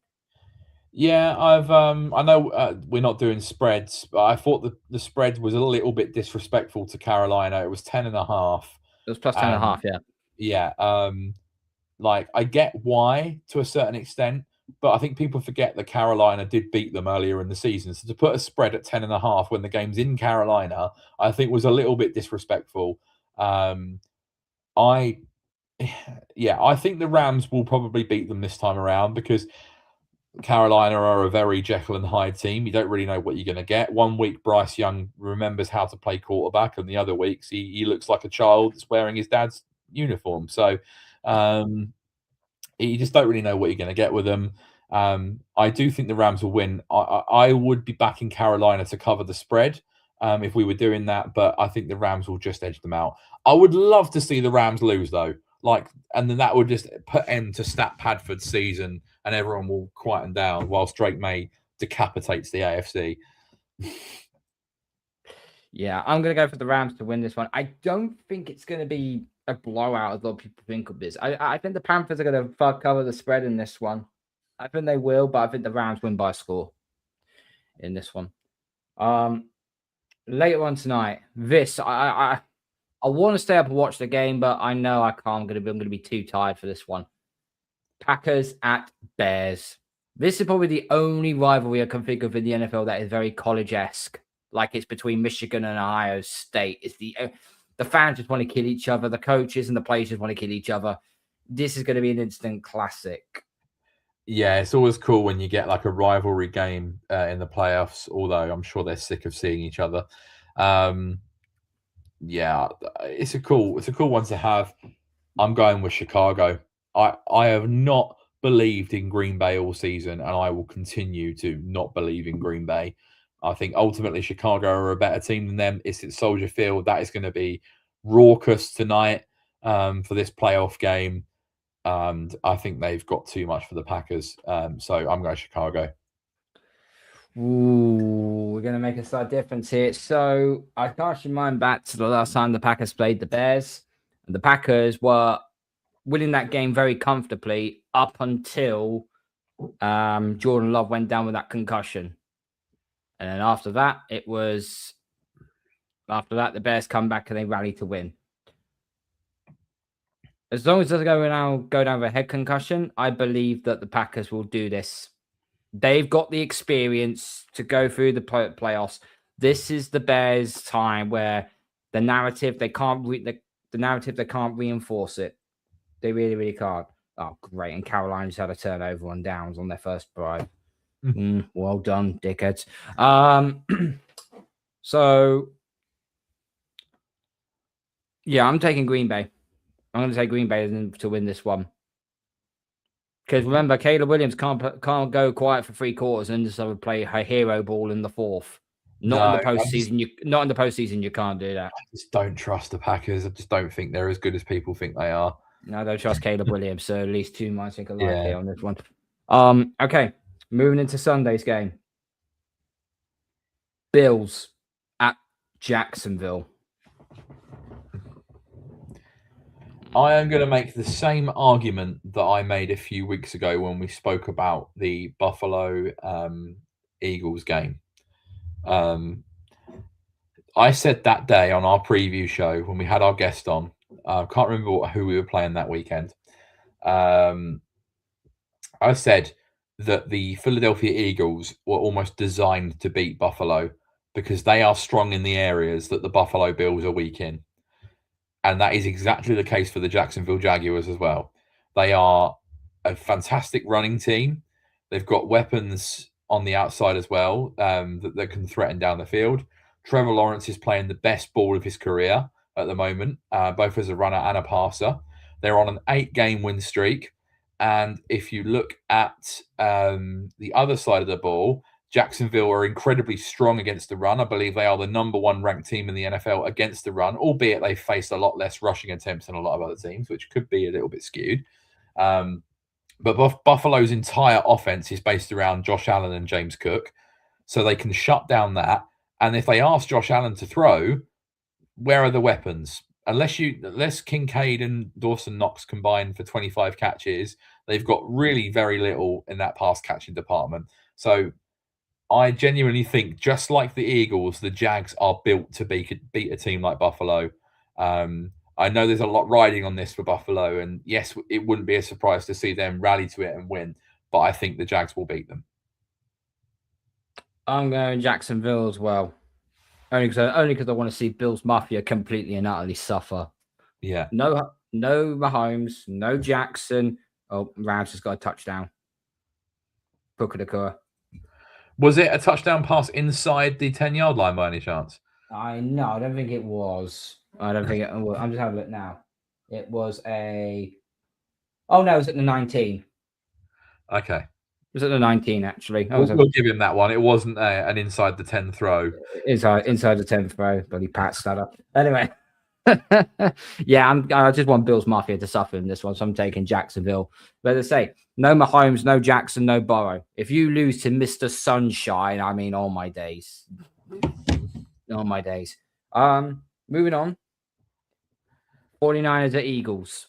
Yeah, I know we're not doing spreads, but I thought the spread was a little bit disrespectful to Carolina. It was 10.5. It was plus 10.5, yeah. Yeah. I get why to a certain extent, but I think people forget that Carolina did beat them earlier in the season. So to put a spread at 10.5 when the game's in Carolina, I think was a little bit disrespectful. I think the Rams will probably beat them this time around because Carolina are a very Jekyll and Hyde team. You don't really know what you're going to get. 1 week, Bryce Young remembers how to play quarterback, and the other weeks, he looks like a child that's wearing his dad's uniform. So you just don't really know what you're going to get with them. I do think the Rams will win. I would be backing Carolina to cover the spread if we were doing that, but I think the Rams will just edge them out. I would love to see the Rams lose, though. And then that would just put end to Stat Padford's season and everyone will quieten down whilst Drake Maye decapitates the AFC. Yeah, I'm going to go for the Rams to win this one. I don't think it's going to be a blowout as a lot of people think of this. I think the Panthers are going to cover the spread in this one. I think they will, but I think the Rams win by a score in this one. Later on tonight, I want to stay up and watch the game, but I know I can't. I'm going to be too tired for this one. Packers at Bears. This is probably the only rivalry I can think of in the NFL that is very college-esque. Like it's between Michigan and Ohio State. It's The fans just want to kill each other. The coaches and the players just want to kill each other. This is going to be an instant classic. Yeah, it's always cool when you get like a rivalry game in the playoffs, although I'm sure they're sick of seeing each other. Yeah, it's a cool one to have. I'm going with Chicago. I have not believed in Green Bay all season, and I will continue to not believe in Green Bay. I think ultimately Chicago are a better team than them. It's at Soldier Field. That is going to be raucous tonight for this playoff game. And I think they've got too much for the Packers. So I'm going Chicago. Ooh, we're going to make a slight difference here. So I cast your mind back to the last time the Packers played the Bears. And the Packers were winning that game very comfortably up until Jordan Love went down with that concussion. And then after that, the Bears come back and they rally to win. As long as it doesn't go down with a head concussion, I believe that the Packers will do this. They've got the experience to go through the playoffs. This is the Bears' time where the narrative they can't reinforce it. They really, really can't. Oh, great! And Carolina just had a turnover on downs on their first drive. Well done, dickheads. So yeah, I'm taking Green Bay. I'm going to take Green Bay to win this one. Because remember, Caleb Williams can't go quiet for 3 quarters and just play her hero ball in the fourth. Not in the postseason. You can't do that. I just don't trust the Packers. I just don't think they're as good as people think they are. No, I don't trust Caleb Williams. So at least 2 might think alike here on this one. Okay, moving into Sunday's game. Bills at Jacksonville. I am going to make the same argument that I made a few weeks ago when we spoke about the Buffalo Eagles game. I said that day on our preview show when we had our guest on, I can't remember who we were playing that weekend. I said that the Philadelphia Eagles were almost designed to beat Buffalo because they are strong in the areas that the Buffalo Bills are weak in. And that is exactly the case for the Jacksonville Jaguars as well. They are a fantastic running team. They've got weapons on the outside as well that can threaten down the field. Trevor Lawrence is playing the best ball of his career at the moment, both as a runner and a passer. They're on an 8-game win streak. And if you look at the other side of the ball, Jacksonville are incredibly strong against the run. I believe they are the number 1 ranked team in the NFL against the run, albeit they've faced a lot less rushing attempts than a lot of other teams, which could be a little bit skewed. But Buffalo's entire offense is based around Josh Allen and James Cook, so they can shut down that. And if they ask Josh Allen to throw, where are the weapons? Unless Kincaid and Dawson Knox combine for 25 catches, they've got really very little in that pass catching department. So I genuinely think, just like the Eagles, the Jags are built to beat a team like Buffalo. I know there's a lot riding on this for Buffalo, and yes, it wouldn't be a surprise to see them rally to it and win, but I think the Jags will beat them. I'm going Jacksonville as well. Only because I want to see Bills Mafia completely and utterly suffer. Yeah. No Mahomes, no Jackson. Oh, Rams has got a touchdown. Puka Nakua. Was it a touchdown pass inside the 10-yard line by any chance? I don't think it was. I don't think it was. I'm just having a look now. It was it was at the 19. Okay. It was at the 19, actually. We'll give him that one. It wasn't an inside the 10 throw. Inside the 10 throw. Bloody Pat stutter. Anyway. Yeah, I just want Bills Mafia to suffer in this one, so I'm taking Jacksonville. But as I say, no Mahomes, no Jackson, no Burrow. If you lose to Mr. Sunshine, I mean, all my days. All my days. Moving on. 49ers at Eagles.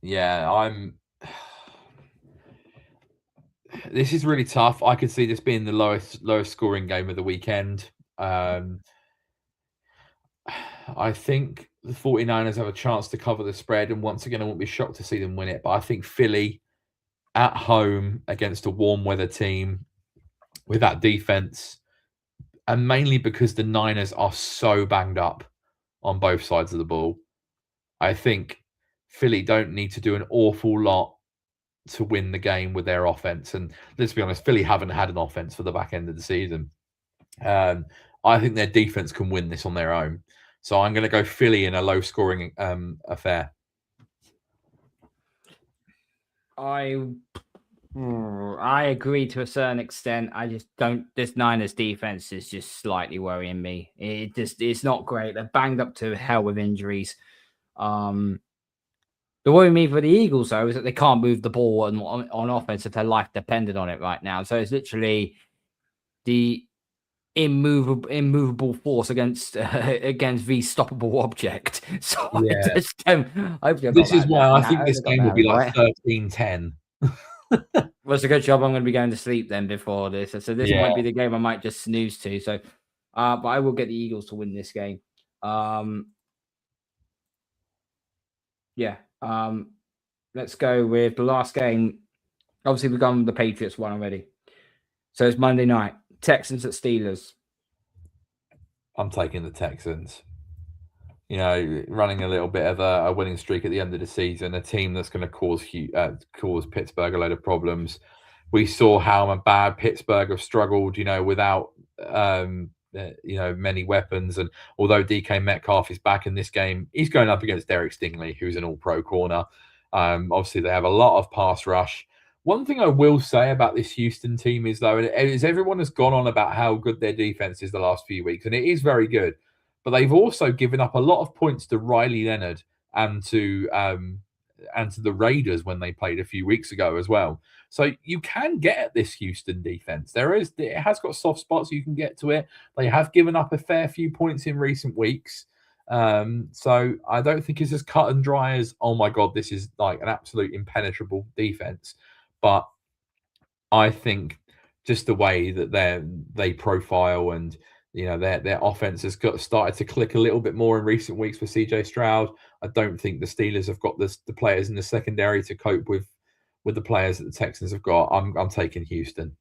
Yeah, this is really tough. I could see this being the lowest scoring game of the weekend. I think the 49ers have a chance to cover the spread, and once again, I won't be shocked to see them win it. But I think Philly at home against a warm weather team with that defense and mainly because the Niners are so banged up on both sides of the ball. I think Philly don't need to do an awful lot to win the game with their offense. And let's be honest, Philly haven't had an offense for the back end of the season. I think their defense can win this on their own. So I'm going to go Philly in a low-scoring affair. I agree to a certain extent. I just don't. This Niners defense is just slightly worrying me. It's not great. They're banged up to hell with injuries. The worry me for the Eagles, though, is that they can't move the ball on offense if their life depended on it right now. So it's literally the immovable force against the stoppable object. So Yeah. I just don't. This is why I think this game will be like 13-10. Well, it's a good job I'm going to be going to sleep then before this. So this might be the game I might just snooze to. So, but I will get the Eagles to win this game. Let's go with the last game. Obviously, we've gone with the Patriots one already. So it's Monday night. Texans at Steelers. I'm taking the Texans. You know, running a little bit of a winning streak at the end of the season, a team that's going to cause Pittsburgh a load of problems. We saw how bad Pittsburgh have struggled, you know, without many weapons. And although DK Metcalf is back in this game, he's going up against Derek Stingley, who's an all-pro corner. Obviously, they have a lot of pass rush. One thing I will say about this Houston team is, though, is everyone has gone on about how good their defense is the last few weeks, and it is very good. But they've also given up a lot of points to Riley Leonard and to the Raiders when they played a few weeks ago as well. So you can get at this Houston defense. It has got soft spots. You can get to it. They have given up a fair few points in recent weeks. So I don't think it's as cut and dry as, oh my God, this is like an absolute impenetrable defense. But I think just the way that they profile and, you know, their offense has started to click a little bit more in recent weeks for CJ Stroud. I don't think the Steelers have got the players in the secondary to cope with the players that the Texans have got. I'm taking Houston.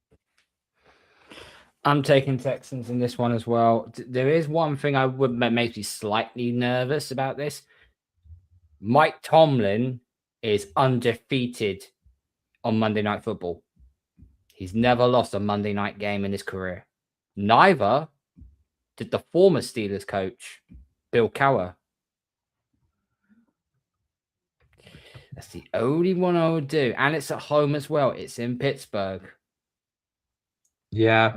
I'm taking Texans in this one as well. There is one thing makes me slightly nervous about this. Mike Tomlin is undefeated on Monday Night Football. He's never lost a Monday night game in his career. Neither did the former Steelers coach, Bill Cowher. That's the only one I would do. And it's at home as well. It's in Pittsburgh. Yeah.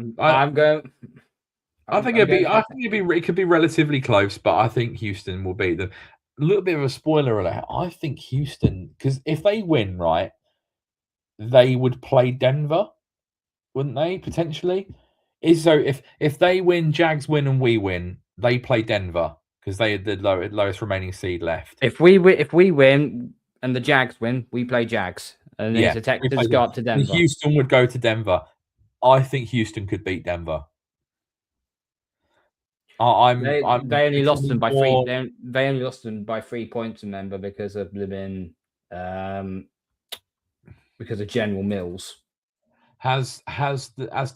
It could be relatively close, but I think Houston will beat them. A little bit of a spoiler alert. I think Houston, because if they win, right, they would play Denver, wouldn't they, potentially? So if they win, Jags win, and we win, they play Denver because they had the lowest remaining seed left. If we win and the Jags win, we play Jags, and then the Texans go up to Denver. And Houston would go to Denver. I think Houston could beat Denver. They only lost them by 3. They only lost them by 3 points, remember, because of because of General Mills. As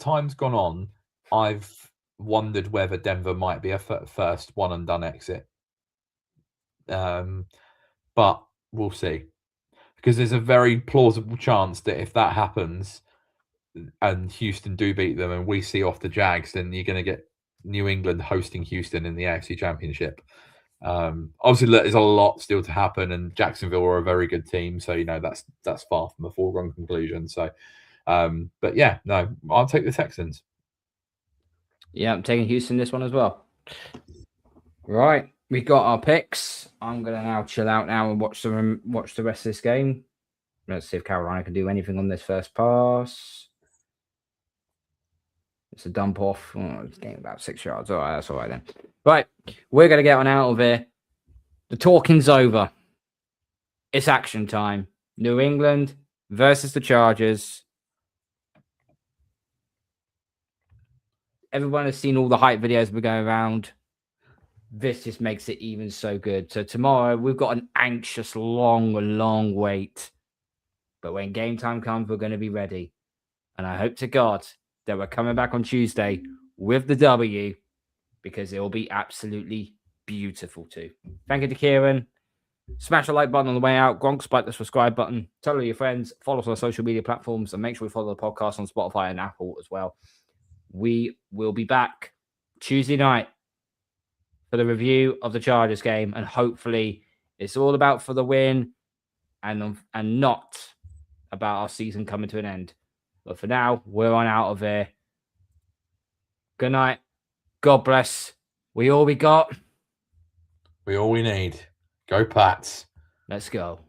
time's gone on, I've wondered whether Denver might be a first one and done exit. But we'll see, because there's a very plausible chance that if that happens and Houston do beat them and we see off the Jags, then you're going to get New England hosting Houston in the AFC Championship. Obviously, there's a lot still to happen, and Jacksonville are a very good team, so you know that's far from a foregone conclusion. So, but yeah, no, I'll take the Texans. Yeah, I'm taking Houston this one as well. Right, we got our picks. I'm gonna now chill out now and watch the rest of this game. Let's see if Carolina can do anything on this first pass. It's a dump off. Oh, it's getting about 6 yards. All right, that's all right then. Right, we're going to get on out of here. The talking's over. It's action time. New England versus the Chargers. Everyone has seen all the hype videos we're going around. This just makes it even so good. So tomorrow, we've got an anxious, long wait. But when game time comes, we're going to be ready. And I hope to God that we're coming back on Tuesday with the W, because it will be absolutely beautiful too. Thank you to Kieran. Smash the like button on the way out. Gronk, spike the subscribe button. Tell all your friends. Follow us on our social media platforms, and make sure we follow the podcast on Spotify and Apple as well. We will be back Tuesday night for the review of the Chargers game, and hopefully it's all about for the win and not about our season coming to an end. But for now, we're on out of here. Good night. God bless. We all we got. We all we need. Go Pats. Let's go.